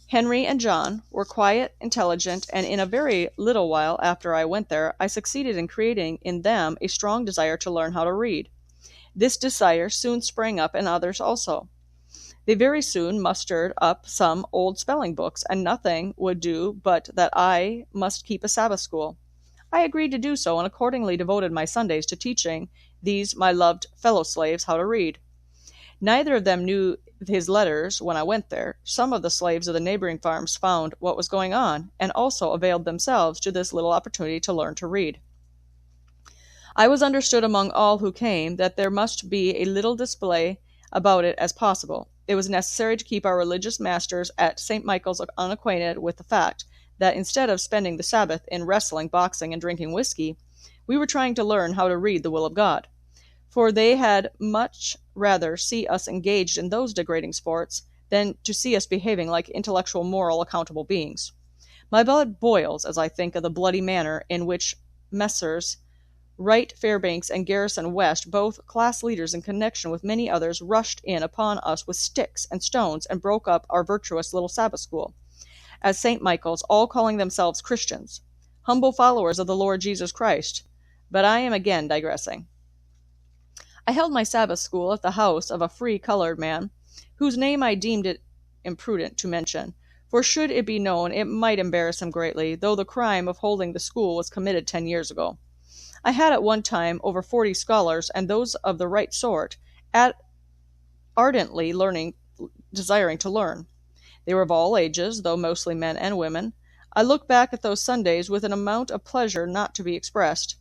Henry and John were quiet, intelligent, and in a very little while after I went there, I succeeded in creating in them a strong desire to learn how to read. This desire soon sprang up in others also. They very soon mustered up some old spelling books, and nothing would do but that I must keep a Sabbath school. I agreed to do so, and accordingly devoted my Sundays to teaching these my loved fellow-slaves how to read. Neither of them knew his letters when I went there. Some of the slaves of the neighboring farms found what was going on, and also availed themselves to this little opportunity to learn to read. I was understood among all who came that there must be a little display about it as possible. It was necessary to keep our religious masters at St. Michael's unacquainted with the fact that instead of spending the Sabbath in wrestling, boxing, and drinking whiskey, we were trying to learn how to read the will of God. For they had much rather see us engaged in those degrading sports than to see us behaving like intellectual, moral, accountable beings. My blood boils as I think of the bloody manner in which Messrs. Wright, Fairbanks, and Garrison West, both class leaders in connection with many others, rushed in upon us with sticks and stones and broke up our virtuous little Sabbath school, as St. Michael's, all calling themselves Christians, humble followers of the Lord Jesus Christ. But I am again digressing. I held my Sabbath school at the house of a free colored man, whose name I deemed it imprudent to mention, for should it be known it might embarrass him greatly, though the crime of holding the school was committed 10 years ago. I had at one time over 40 scholars, and those of the right sort, ardently desiring to learn. They were of all ages, though mostly men and women. I look back at those Sundays with an amount of pleasure not to be expressed.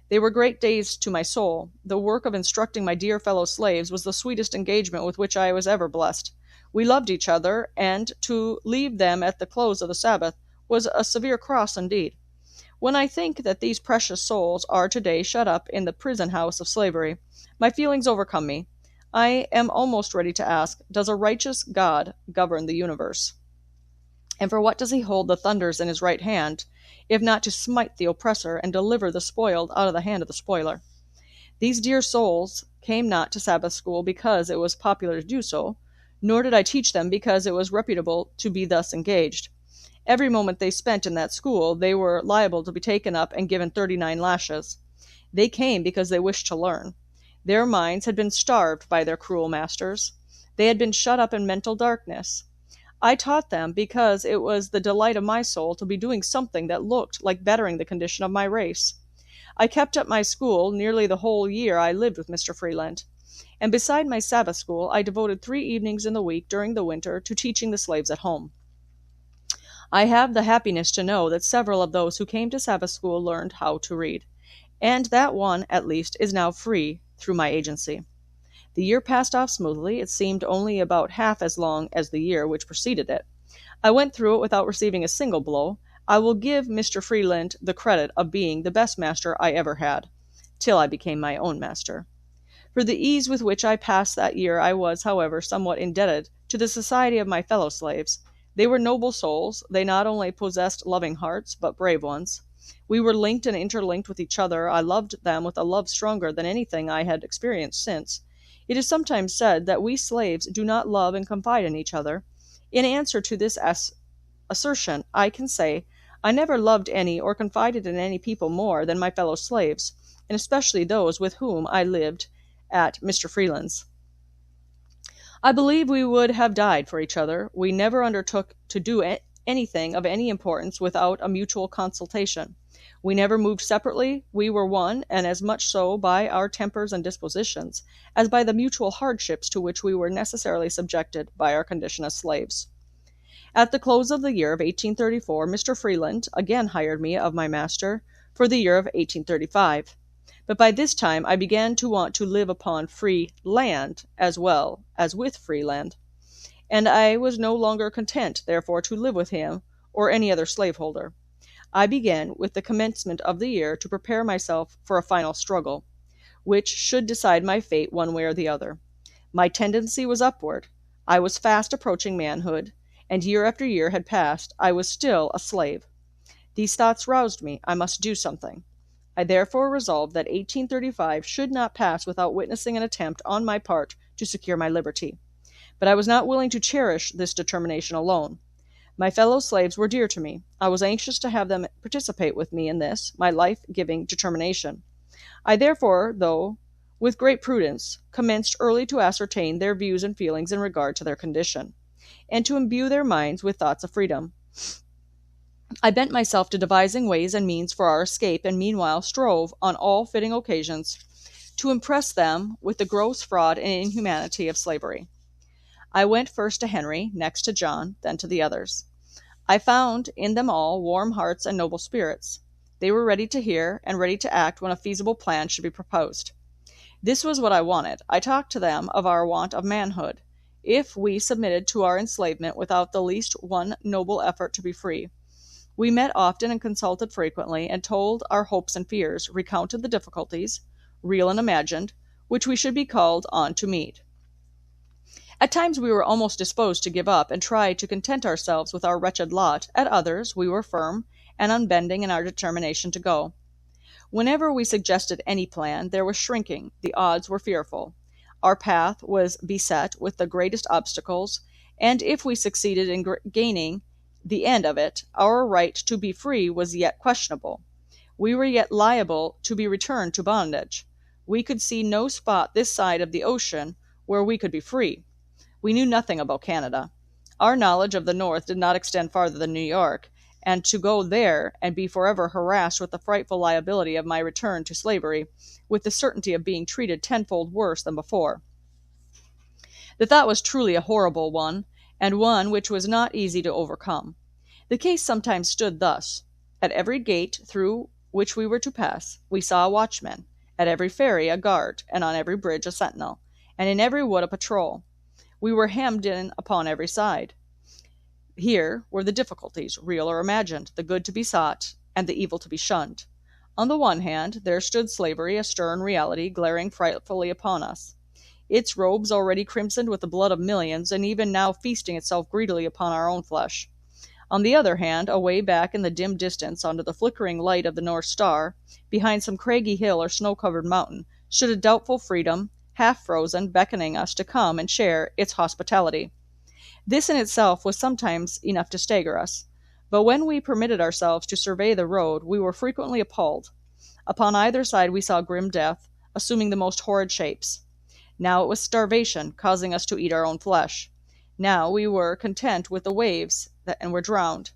They were great days to my soul. The work of instructing my dear fellow slaves was the sweetest engagement with which I was ever blessed. We loved each other, and to leave them at the close of the Sabbath was a severe cross indeed. When I think that these precious souls are today shut up in the prison house of slavery, my feelings overcome me. I am almost ready to ask, does a righteous God govern the universe? And for what does he hold the thunders in his right hand, if not to smite the oppressor and deliver the spoiled out of the hand of the spoiler? These dear souls came not to Sabbath school because it was popular to do so, nor did I teach them because it was reputable to be thus engaged. Every moment they spent in that school, they were liable to be taken up and given 39 lashes. They came because they wished to learn. Their minds had been starved by their cruel masters. They had been shut up in mental darkness. I taught them because it was the delight of my soul to be doing something that looked like bettering the condition of my race. I kept up my school nearly the whole year I lived with Mr. Freeland, and beside my Sabbath school I devoted 3 evenings in the week during the winter to teaching the slaves at home. I have the happiness to know that several of those who came to Sabbath school learned how to read, and that one, at least, is now free through my agency. The year passed off smoothly. It seemed only about half as long as the year which preceded it. I went through it without receiving a single blow. I will give Mr. Freeland the credit of being the best master I ever had, till I became my own master. For the ease with which I passed that year I was, however, somewhat indebted to the society of my fellow slaves. They were noble souls. They not only possessed loving hearts, but brave ones. We were linked and interlinked with each other. I loved them with a love stronger than anything I had experienced since. It is sometimes said that we slaves do not love and confide in each other. In answer to this assertion, I can say I never loved any or confided in any people more than my fellow slaves, and especially those with whom I lived at Mr. Freeland's. I believe we would have died for each other. We never undertook to do anything of any importance without a mutual consultation. We never moved separately. We were one, and as much so by our tempers and dispositions as by the mutual hardships to which we were necessarily subjected by our condition as slaves. At the close of the year of 1834, Mr. Freeland again hired me of my master for the year of 1835. But by this time I began to want to live upon free land as well as with free land, and I was no longer content, therefore, to live with him or any other slaveholder. I began, with the commencement of the year, to prepare myself for a final struggle, which should decide my fate one way or the other. My tendency was upward. I was fast approaching manhood, and year after year had passed. I was still a slave. These thoughts roused me. I must do something. I therefore resolved that 1835 should not pass without witnessing an attempt on my part to secure my liberty. But I was not willing to cherish this determination alone. My fellow slaves were dear to me. I was anxious to have them participate with me in this, my life-giving determination. I therefore, though with great prudence, commenced early to ascertain their views and feelings in regard to their condition, and to imbue their minds with thoughts of freedom. I bent myself to devising ways and means for our escape, and meanwhile strove, on all fitting occasions, to impress them with the gross fraud and inhumanity of slavery. I went first to Henry, next to John, then to the others. I found in them all warm hearts and noble spirits. They were ready to hear and ready to act when a feasible plan should be proposed. This was what I wanted. I talked to them of our want of manhood, if we submitted to our enslavement without the least one noble effort to be free. We met often and consulted frequently, and told our hopes and fears, recounted the difficulties, real and imagined, which we should be called on to meet. At times we were almost disposed to give up and try to content ourselves with our wretched lot. At others we were firm and unbending in our determination to go. Whenever we suggested any plan, there was shrinking, the odds were fearful. Our path was beset with the greatest obstacles, and if we succeeded in gaining the end of it, our right to be free was yet questionable. We were yet liable to be returned to bondage. We could see no spot this side of the ocean where we could be free. We knew nothing about Canada. Our knowledge of the North did not extend farther than New York, and to go there and be forever harassed with the frightful liability of my return to slavery, with the certainty of being treated tenfold worse than before. The thought was truly a horrible one, and one which was not easy to overcome. The case sometimes stood thus. At every gate through which we were to pass, we saw a watchman, at every ferry a guard, and on every bridge a sentinel, and in every wood a patrol. We were hemmed in upon every side. Here were the difficulties, real or imagined, the good to be sought, and the evil to be shunned. On the one hand, there stood slavery, a stern reality, glaring frightfully upon us. Its robes already crimsoned with the blood of millions, and even now feasting itself greedily upon our own flesh. On the other hand, away back in the dim distance, under the flickering light of the North Star, behind some craggy hill or snow-covered mountain, stood a doubtful freedom, half frozen, beckoning us to come and share its hospitality. This in itself was sometimes enough to stagger us, but when we permitted ourselves to survey the road, we were frequently appalled. Upon either side we saw grim death, assuming the most horrid shapes. Now it was starvation, causing us to eat our own flesh. Now we were content with the waves and were drowned.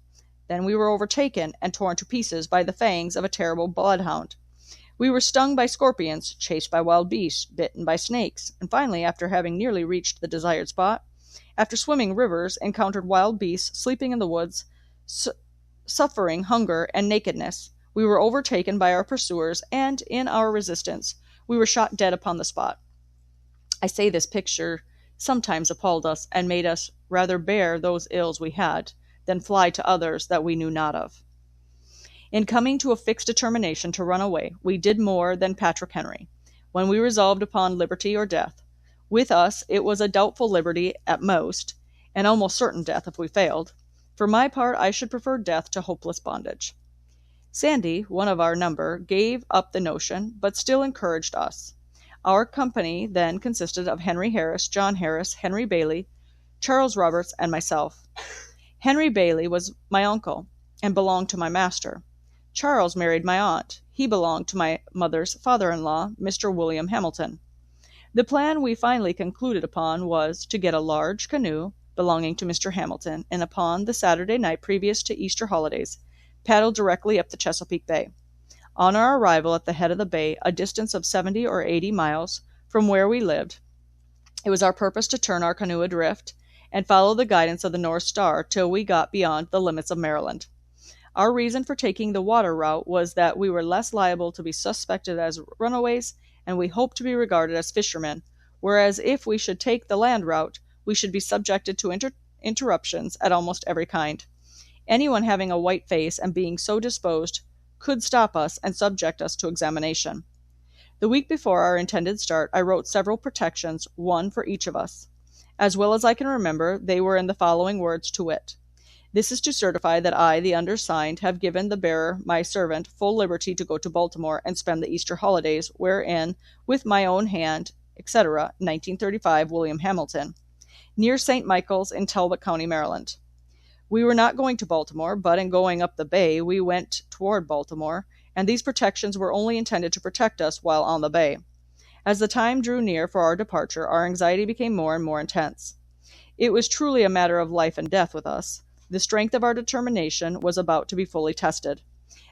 Then we were overtaken and torn to pieces by the fangs of a terrible bloodhound. We were stung by scorpions, chased by wild beasts, bitten by snakes, and finally, after having nearly reached the desired spot, after swimming rivers, encountered wild beasts sleeping in the woods, suffering hunger and nakedness. We were overtaken by our pursuers, and in our resistance, we were shot dead upon the spot. I say this picture sometimes appalled us, and made us rather bear those ills we had, than fly to others that we knew not of. In coming to a fixed determination to run away, we did more than Patrick Henry, when we resolved upon liberty or death. With us it was a doubtful liberty at most, and almost certain death if we failed. For my part, I should prefer death to hopeless bondage. Sandy, one of our number, gave up the notion, but still encouraged us. Our company then consisted of Henry Harris, John Harris, Henry Bailey, Charles Roberts, and myself. Henry Bailey was my uncle, and belonged to my master. Charles married my aunt. He belonged to my mother's father-in-law, Mr. William Hamilton. The plan we finally concluded upon was to get a large canoe belonging to Mr. Hamilton, and upon the Saturday night previous to Easter holidays, paddle directly up the Chesapeake Bay. On our arrival at the head of the bay, a distance of 70 or 80 miles from where we lived, it was our purpose to turn our canoe adrift and follow the guidance of the North Star till we got beyond the limits of Maryland. Our reason for taking the water route was that we were less liable to be suspected as runaways, and we hoped to be regarded as fishermen, whereas if we should take the land route, we should be subjected to interruptions at almost every kind. Anyone having a white face and being so disposed could stop us and subject us to examination. The week before our intended start, I wrote several protections, one for each of us. As well as I can remember, they were in the following words, to wit: "This is to certify that I, the undersigned, have given the bearer, my servant, full liberty to go to Baltimore and spend the Easter holidays, wherein, with my own hand, etc., 1935, William Hamilton, near St. Michael's in Talbot County, Maryland." We were not going to Baltimore, but in going up the bay, we went toward Baltimore, and these protections were only intended to protect us while on the bay. As the time drew near for our departure, our anxiety became more and more intense. It was truly a matter of life and death with us. The strength of our determination was about to be fully tested.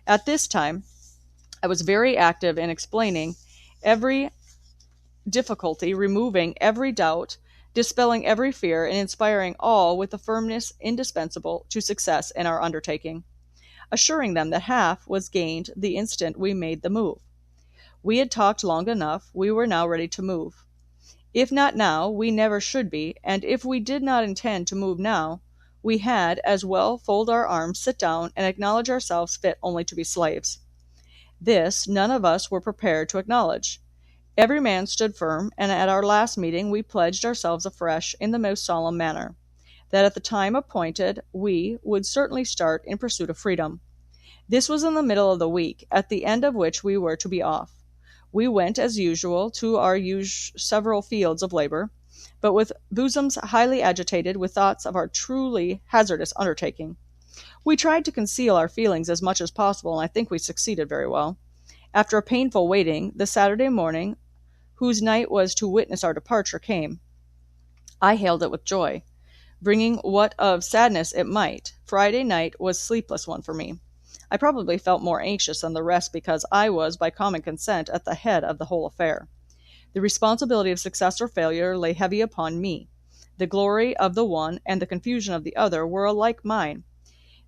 At this time, I was very active in explaining every difficulty, removing every doubt, dispelling every fear, and inspiring all with the firmness indispensable to success in our undertaking, assuring them that half was gained the instant we made the move. We had talked long enough, we were now ready to move. If not now, we never should be, and if we did not intend to move now, we had as well fold our arms, sit down, and acknowledge ourselves fit only to be slaves. This none of us were prepared to acknowledge. Every man stood firm, and at our last meeting we pledged ourselves afresh in the most solemn manner, that at the time appointed we would certainly start in pursuit of freedom. This was in the middle of the week, at the end of which we were to be off. We went, as usual, to our several fields of labor, but with bosoms highly agitated with thoughts of our truly hazardous undertaking. We tried to conceal our feelings as much as possible, and I think we succeeded very well. After a painful waiting, the Saturday morning, whose night was to witness our departure, came. I hailed it with joy, bringing what of sadness it might. Friday night was a sleepless one for me. I probably felt more anxious than the rest because I was, by common consent, at the head of the whole affair. The responsibility of success or failure lay heavy upon me. The glory of the one and the confusion of the other were alike mine.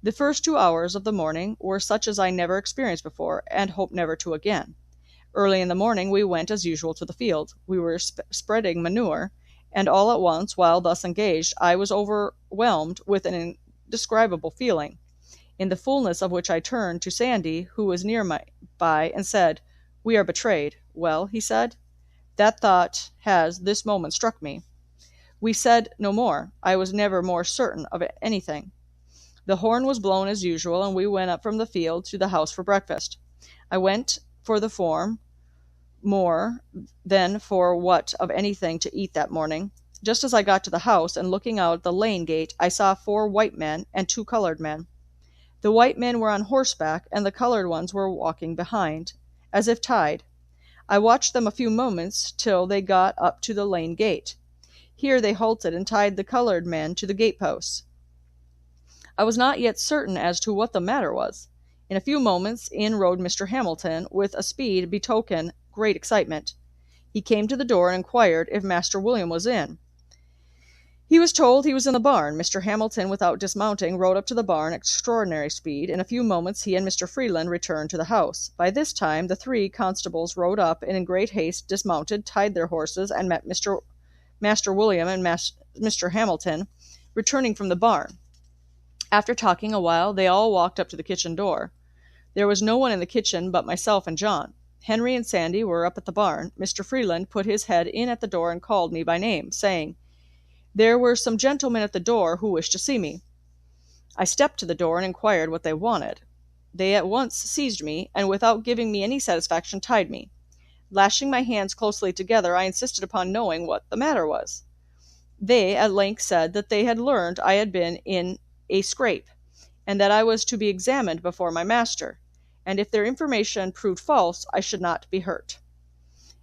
The first 2 hours of the morning were such as I never experienced before, and hope never to again. Early in the morning we went as usual to the field. We were spreading manure, and all at once, while thus engaged, I was overwhelmed with an indescribable feeling, in the fullness of which I turned to Sandy, who was near by, and said, "We are betrayed." "Well," he said, "that thought has this moment struck me." We said no more. I was never more certain of anything. The horn was blown as usual, and we went up from the field to the house for breakfast. I went for the form more than for what of anything to eat that morning. Just as I got to the house, and looking out at the lane gate, I saw 4 white men and 2 colored men. The white men were on horseback, and the colored ones were walking behind, as if tied. I watched them a few moments till they got up to the lane gate. Here they halted and tied the colored men to the gateposts. I was not yet certain as to what the matter was. In a few moments in rode Mr. Hamilton, with a speed betokened great excitement. He came to the door and inquired if Master William was in. He was told he was in the barn. Mr. Hamilton, without dismounting, rode up to the barn at extraordinary speed. In a few moments he and Mr. Freeland returned to the house. By this time the 3 constables rode up, and in great haste dismounted, tied their horses, and met Master William and Mr. Hamilton returning from the barn. After talking a while, they all walked up to the kitchen door. There was no one in the kitchen but myself and John. Henry and Sandy were up at the barn. Mr. Freeland put his head in at the door and called me by name, saying, "There were some gentlemen at the door who wished to see me." I stepped to the door and inquired what they wanted. They at once seized me, and without giving me any satisfaction, tied me. Lashing my hands closely together, I insisted upon knowing what the matter was. They at length said that they had learned I had been in a scrape, and that I was to be examined before my master, and if their information proved false, I should not be hurt.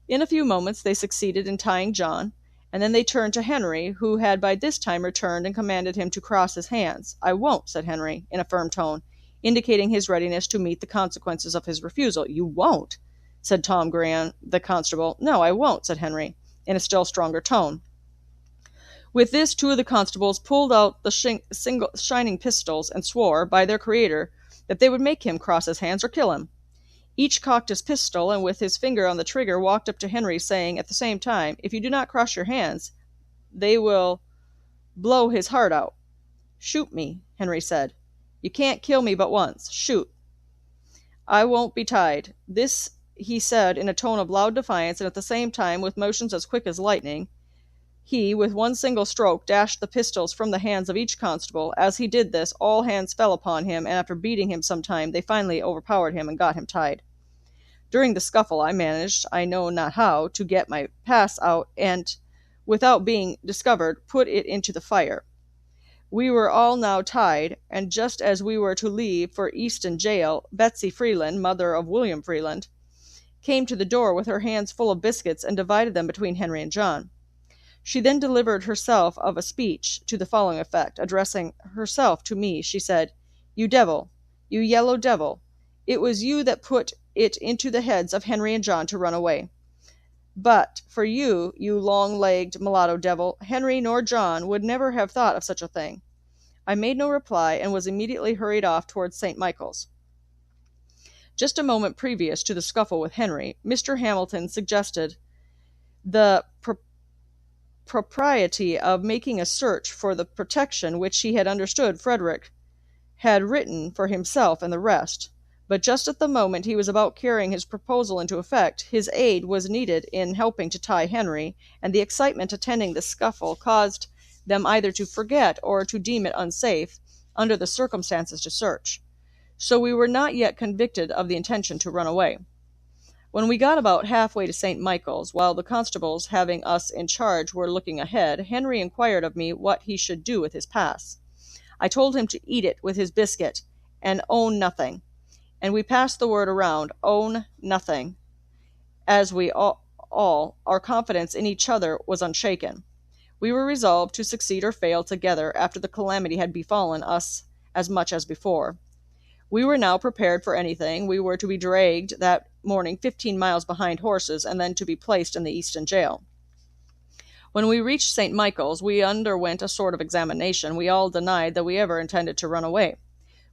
In a few moments they succeeded in tying John, and then they turned to Henry, who had by this time returned, and commanded him to cross his hands. "I won't," said Henry, in a firm tone, indicating his readiness to meet the consequences of his refusal. "You won't?" said Tom Graham, the constable. "No, I won't," said Henry, in a still stronger tone. With this, 2 of the constables pulled out the shining pistols, and swore, by their Creator, that they would make him cross his hands or kill him. Each cocked his pistol, and with his finger on the trigger walked up to Henry, saying at the same time, "If you do not cross your hands, they will blow his heart out." "Shoot me," Henry said. "You can't kill me but once. Shoot." "I won't be tied." This he said in a tone of loud defiance, and at the same time, with motions as quick as lightning, he, with one single stroke, dashed the pistols from the hands of each constable. As he did this, all hands fell upon him, and after beating him some time, they finally overpowered him and got him tied. During the scuffle I managed, I know not how, to get my pass out, and, without being discovered, put it into the fire. We were all now tied, and just as we were to leave for Easton jail, Betsy Freeland, mother of William Freeland, came to the door with her hands full of biscuits, and divided them between Henry and John. She then delivered herself of a speech to the following effect. Addressing herself to me, she said, "You devil, you yellow devil, it was you that put it into the heads of Henry and John to run away. But for you, you long-legged mulatto devil, Henry nor John would never have thought of such a thing." I made no reply, and was immediately hurried off towards St. Michael's. Just a moment previous to the scuffle with Henry, Mr. Hamilton suggested the propriety of making a search for the protection which he had understood Frederick had written for himself and the rest. But just at the moment he was about carrying his proposal into effect, his aid was needed in helping to tie Henry, and the excitement attending the scuffle caused them either to forget or to deem it unsafe, under the circumstances, to search. so we were not yet convicted of the intention to run away. When we got about halfway to St. Michael's, while the constables having us in charge were looking ahead, Henry inquired of me what he should do with his pass. I told him to eat it with his biscuit, and own nothing. And we passed the word around, own nothing, as we all our confidence in each other was unshaken. We were resolved to succeed or fail together after the calamity had befallen us as much as before. We were now prepared for anything. We were to be dragged that morning 15 miles behind horses, and then to be placed in the Easton jail. When we reached St. Michael's, we underwent a sort of examination. We all denied that we ever intended to run away.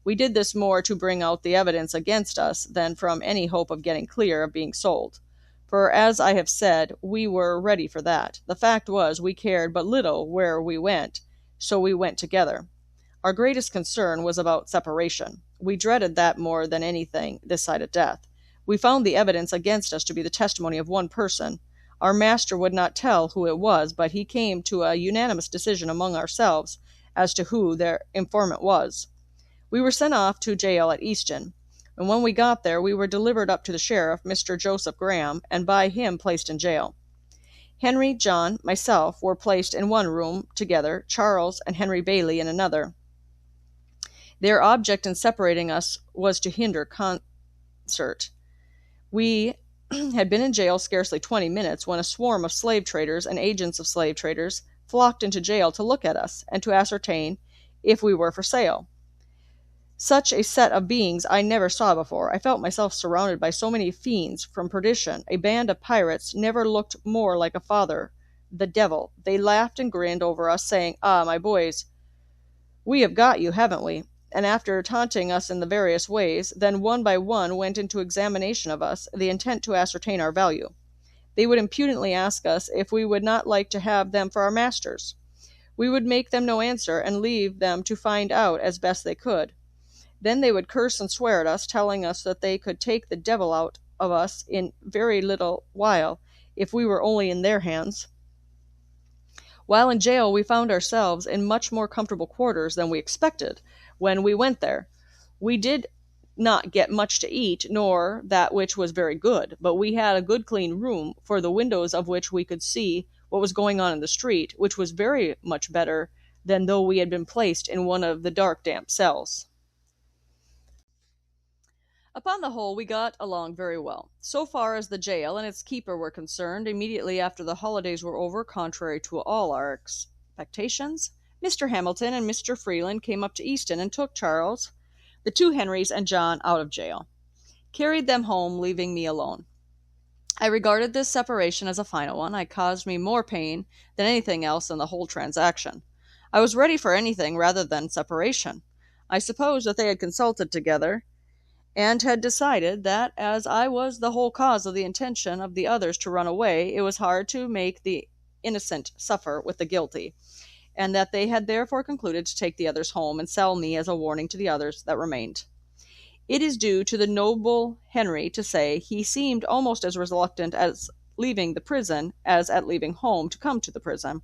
We did this more to bring out the evidence against us than from any hope of getting clear of being sold. For, as I have said, we were ready for that. The fact was, we cared but little where we went, so we went together. Our greatest concern was about separation. We dreaded that more than anything this side of death. We found the evidence against us to be the testimony of one person. Our master would not tell who it was, but he came to a unanimous decision among ourselves as to who their informant was. We were sent off to jail at Easton, and when we got there we were delivered up to the sheriff, Mr. Joseph Graham, and by him placed in jail. Henry, John, myself were placed in one room together, Charles and Henry Bailey in another. Their object in separating us was to hinder concert. We had been in jail scarcely 20 minutes when a swarm of slave traders and agents of slave traders flocked into jail to look at us and to ascertain if we were for sale. Such a set of beings I never saw before. I felt myself surrounded by so many fiends from perdition. A band of pirates never looked more like a father, the devil. They laughed and grinned over us, saying, "Ah, my boys, we have got you, haven't we?" And after taunting us in the various ways, then one by one went into examination of us, the intent to ascertain our value. They would impudently ask us if we would not like to have them for our masters. We would make them no answer, and leave them to find out as best they could. Then they would curse and swear at us, telling us that they could take the devil out of us in very little while, if we were only in their hands. While in jail, we found ourselves in much more comfortable quarters than we expected when we went there. We did not get much to eat, nor that which was very good, but we had a good clean room, for the windows of which we could see what was going on in the street, which was very much better than though we had been placed in one of the dark, damp cells. Upon the whole, we got along very well. So far as the jail and its keeper were concerned, immediately after the holidays were over, contrary to all our expectations, Mr. Hamilton and Mr. Freeland came up to Easton and took Charles, the two Henrys, and John out of jail, carried them home, leaving me alone. I regarded this separation as a final one. It caused me more pain than anything else in the whole transaction. I was ready for anything rather than separation. I suppose that they had consulted together, and had decided that, as I was the whole cause of the intention of the others to run away, it was hard to make the innocent suffer with the guilty, and that they had therefore concluded to take the others home and sell me as a warning to the others that remained. It is due to the noble Henry to say he seemed almost as reluctant at leaving the prison as at leaving home to come to the prison.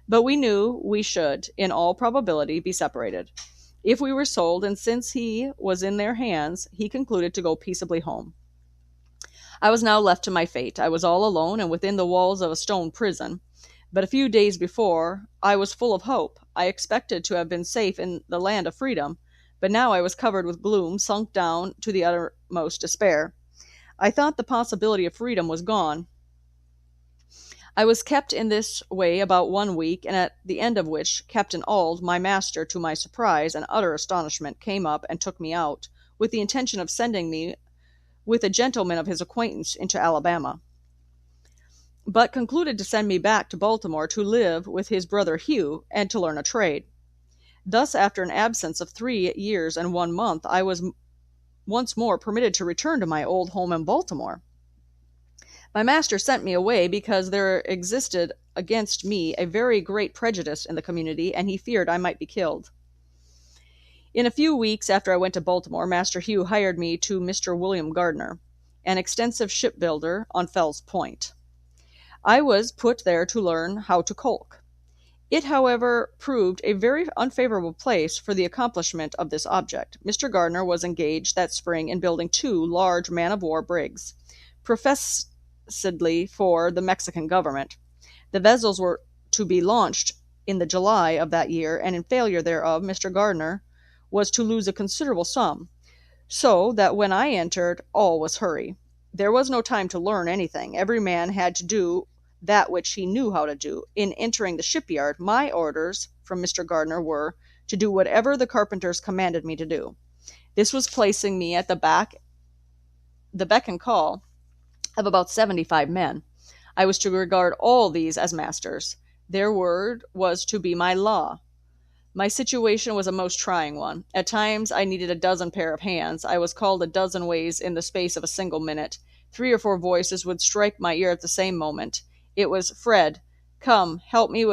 But we knew we should, in all probability, be separated if we were sold, and since he was in their hands, he concluded to go peaceably home. I was now left to my fate. I was all alone and within the walls of a stone prison. But a few days before, I was full of hope. I expected to have been safe in the land of freedom, but now I was covered with gloom, sunk down to the uttermost despair. I thought the possibility of freedom was gone. I was kept in this way about 1 week, and at the end of which Captain Auld, my master, to my surprise and utter astonishment, came up and took me out, with the intention of sending me with a gentleman of his acquaintance into Alabama, but concluded to send me back to Baltimore to live with his brother Hugh, and to learn a trade. Thus, after an absence of 3 years and 1 month, I was once more permitted to return to my old home in Baltimore. My master sent me away because there existed against me a very great prejudice in the community, and he feared I might be killed. In a few weeks after I went to Baltimore, Master Hugh hired me to Mr. William Gardner, an extensive shipbuilder on Fell's Point. I was put there to learn how to caulk. It, however, proved a very unfavorable place for the accomplishment of this object. Mr. Gardner was engaged that spring in building two large man-of-war brigs, professedly for the Mexican government. The vessels were to be launched in the July of that year, and in failure thereof, Mr. Gardner was to lose a considerable sum, so that when I entered, all was hurry. There was no time to learn anything. Every man had to do that which he knew how to do. In entering the shipyard, my orders from Mr. Gardner were to do whatever the carpenters commanded me to do. This was placing me at the beck and call of about 75 men. I was to regard all these as masters. Their word was to be my law. My situation was a most trying one. At times I needed a dozen pair of hands. I was called a dozen ways in the space of a single minute. 3 or 4 voices would strike my ear at the same moment. It was, "Fred, come, help me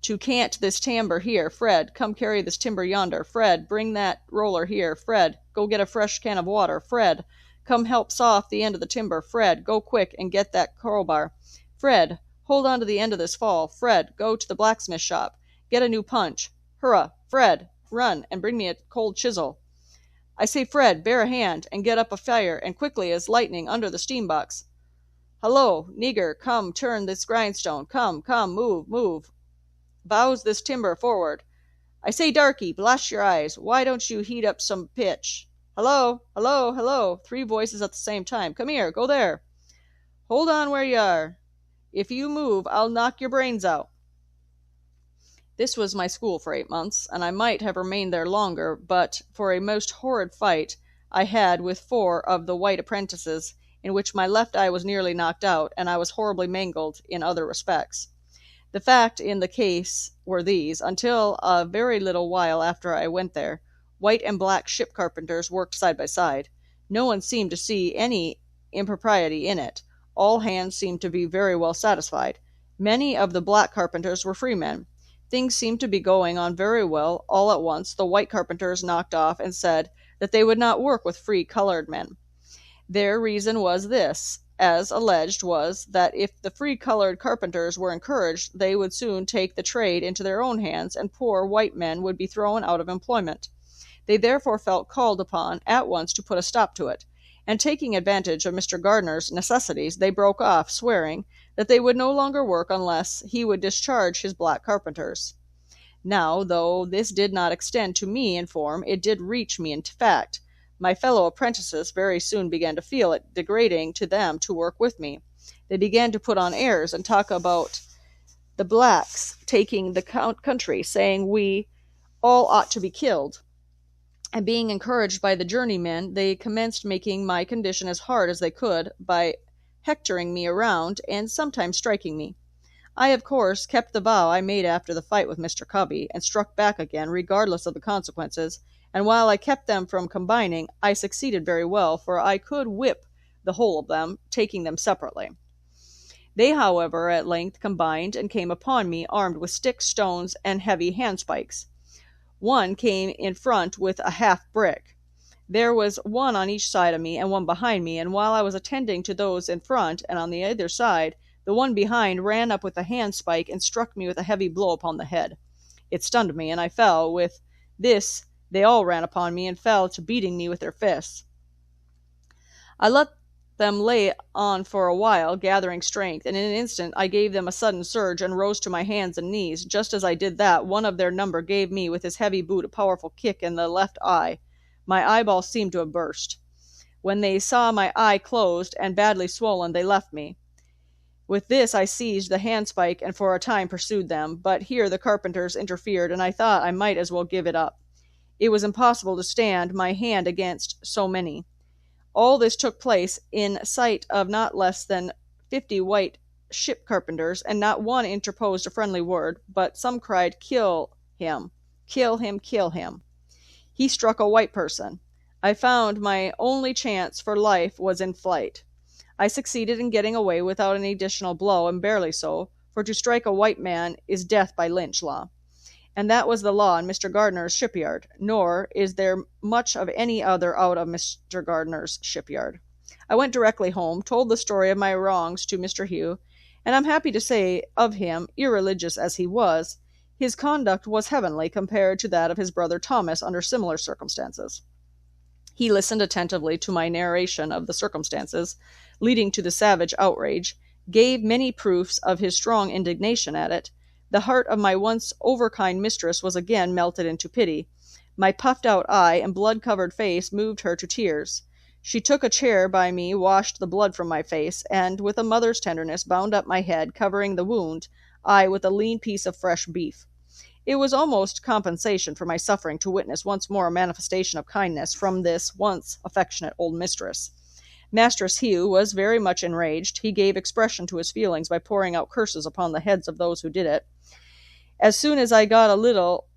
to cant this timber here. Fred, come carry this timber yonder. Fred, bring that roller here. Fred, go get a fresh can of water. Fred, come help saw off the end of the timber. Fred, go quick and get that crowbar. Fred, hold on to the end of this fall. Fred, go to the blacksmith shop. Get a new punch. Hurrah! Fred, run and bring me a cold chisel. I say, Fred, bear a hand, and get up a fire, and quickly as lightning under the steam box. Hullo, nigger, come turn this grindstone. Come, move. Bows this timber forward. I say, darky, blast your eyes, why don't you heat up some pitch? Hello. 3 voices at the same time. Come here, go there. Hold on where you are. If you move, I'll knock your brains out. This was my school for 8 months, and I might have remained there longer, but for a most horrid fight I had with 4 of the white apprentices, in which my left eye was nearly knocked out, and I was horribly mangled in other respects. The fact in the case were these: until a very little while after I went there, white and black ship carpenters worked side by side. No one seemed to see any impropriety in it. All hands seemed to be very well satisfied. Many of the black carpenters were freemen. Things seemed to be going on very well. All at once the white carpenters knocked off and said that they would not work with free colored men. Their reason was this, as alleged, was that if the free colored carpenters were encouraged, they would soon take the trade into their own hands, and poor white men would be thrown out of employment. They therefore felt called upon at once to put a stop to it, and taking advantage of Mr. Gardner's necessities, they broke off, swearing that they would no longer work unless he would discharge his black carpenters. Now, though this did not extend to me in form, it did reach me in fact. My fellow apprentices very soon began to feel it degrading to them to work with me. They began to put on airs and talk about the blacks taking the country, saying we all ought to be killed. And being encouraged by the journeymen, they commenced making my condition as hard as they could by hectoring me around and sometimes striking me. I, of course, kept the vow I made after the fight with Mr. Covey, and struck back again, regardless of the consequences, and while I kept them from combining, I succeeded very well, for I could whip the whole of them, taking them separately. They, however, at length combined, and came upon me, armed with sticks, stones, and heavy handspikes. One came in front with a half brick. There was one on each side of me, and one behind me, and while I was attending to those in front and on the other side, the one behind ran up with a handspike and struck me with a heavy blow upon the head. It stunned me, and I fell. With this they all ran upon me and fell to beating me with their fists. I let them lay on for a while, gathering strength, and in an instant I gave them a sudden surge and rose to my hands and knees. Just as I did that, one of their number gave me with his heavy boot a powerful kick in the left eye. My eyeball seemed to have burst. When they saw my eye closed and badly swollen, they left me. With this I seized the handspike and for a time pursued them, but here the carpenters interfered, and I thought I might as well give it up. It was impossible to stand my hand against so many. All this took place in sight of not less than 50 white ship carpenters, and not one interposed a friendly word, but some cried, "Kill him! Kill him! Kill him!" He struck a white person. I found my only chance for life was in flight. I succeeded in getting away without any additional blow, and barely so, for to strike a white man is death by lynch law. And that was the law in Mr. Gardner's shipyard, nor is there much of any other out of Mr. Gardner's shipyard. I went directly home, told the story of my wrongs to Mr. Hugh, and I'm happy to say of him, irreligious as he was, his conduct was heavenly compared to that of his brother Thomas under similar circumstances. He listened attentively to my narration of the circumstances leading to the savage outrage, gave many proofs of his strong indignation at it. The heart of my once overkind mistress was again melted into pity. My puffed-out eye and blood-covered face moved her to tears. She took a chair by me, washed the blood from my face, and, with a mother's tenderness, bound up my head, covering the wound, I with a lean piece of fresh beef. It was almost compensation for my suffering to witness once more a manifestation of kindness from this once affectionate old mistress. Master Hugh was very much enraged. He gave expression to his feelings by pouring out curses upon the heads of those who did it. As soon as I got a little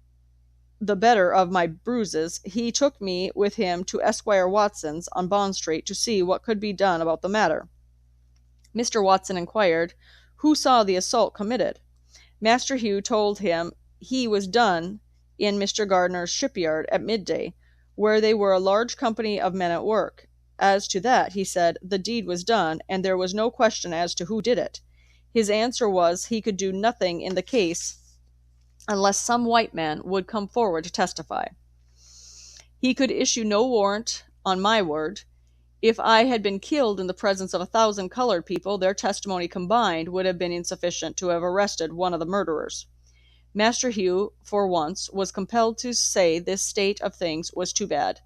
the better of my bruises, he took me with him to Esquire Watson's on Bond Street to see what could be done about the matter. Mr. Watson inquired who saw the assault committed. Master Hugh told him he was done in Mr. Gardner's shipyard at midday, where they were a large company of men at work. As to that, he said, the deed was done, and there was no question as to who did it. His answer was he could do nothing in the case unless some white man would come forward to testify. He could issue no warrant, on my word. If I had been killed in the presence of 1,000 colored people, their testimony combined would have been insufficient to have arrested one of the murderers. Master Hugh, for once, was compelled to say this state of things was too bad.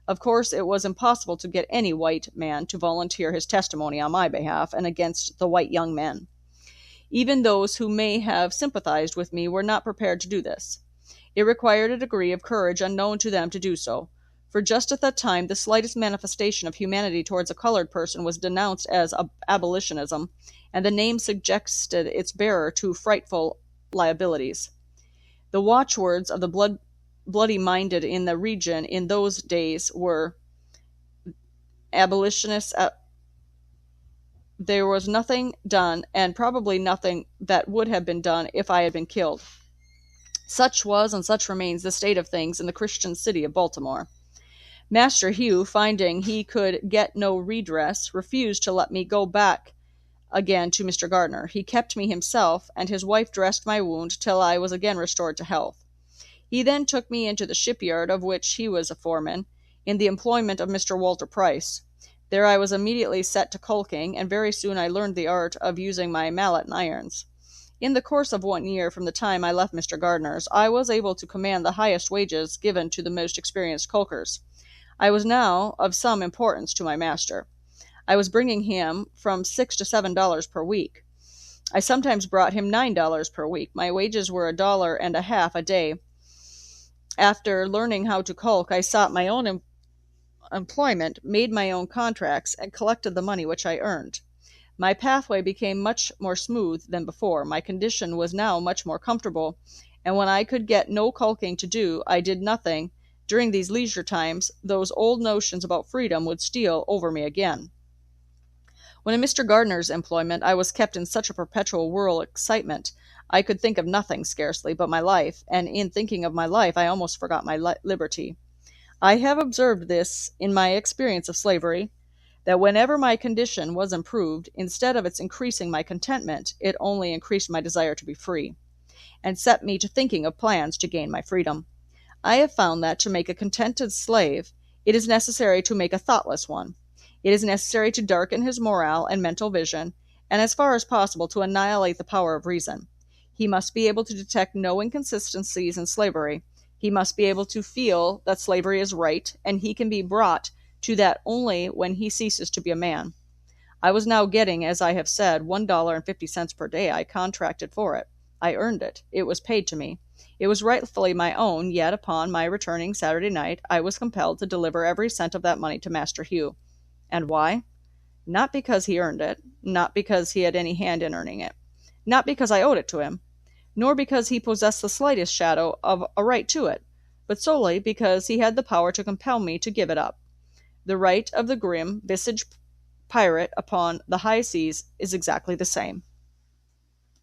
Of course, it was impossible to get any white man to volunteer his testimony on my behalf and against the white young men. Even those who may have sympathized with me were not prepared to do this. It required a degree of courage unknown to them to do so, for just at that time the slightest manifestation of humanity towards a colored person was denounced as abolitionism, and the name suggested its bearer to frightful liabilities. The watchwords of the bloody-minded in the region in those days were abolitionists. There was nothing done, and probably nothing that would have been done if I had been killed. Such was and such remains the state of things in the Christian city of Baltimore. Master Hugh, finding he could get no redress, refused to let me go back again to Mr. Gardner. He kept me himself, and his wife dressed my wound till I was again restored to health. He then took me into the shipyard, of which he was a foreman, in the employment of Mr. Walter Price. There I was immediately set to caulking, and very soon I learned the art of using my mallet and irons. In the course of 1 year from the time I left Mr. Gardner's, I was able to command the highest wages given to the most experienced caulkers. I was now of some importance to my master. I was bringing him from $6 to $7 per week. I sometimes brought him $9 per week. My wages were $1.50 a day. After learning how to caulk, I sought my own employment, made my own contracts, and collected the money which I earned. My pathway became much more smooth than before. My condition was now much more comfortable, and when I could get no caulking to do, I did nothing. During these leisure times, those old notions about freedom would steal over me again. When in Mr. Gardner's employment, I was kept in such a perpetual whirl of excitement, I could think of nothing, scarcely, but my life, and in thinking of my life, I almost forgot my liberty. I have observed this in my experience of slavery, that whenever my condition was improved, instead of its increasing my contentment, it only increased my desire to be free, and set me to thinking of plans to gain my freedom. I have found that to make a contented slave, it is necessary to make a thoughtless one. It is necessary to darken his moral and mental vision, and as far as possible to annihilate the power of reason. He must be able to detect no inconsistencies in slavery. He must be able to feel that slavery is right, and he can be brought to that only when he ceases to be a man. I was now getting, as I have said, $1.50 per day. I contracted for it. I earned it. It was paid to me. It was rightfully my own, yet upon my returning Saturday night, I was compelled to deliver every cent of that money to Master Hugh. And why? Not because he earned it, not because he had any hand in earning it, not because I owed it to him, nor because he possessed the slightest shadow of a right to it, but solely because he had the power to compel me to give it up. The right of the grim, visaged pirate upon the high seas is exactly the same.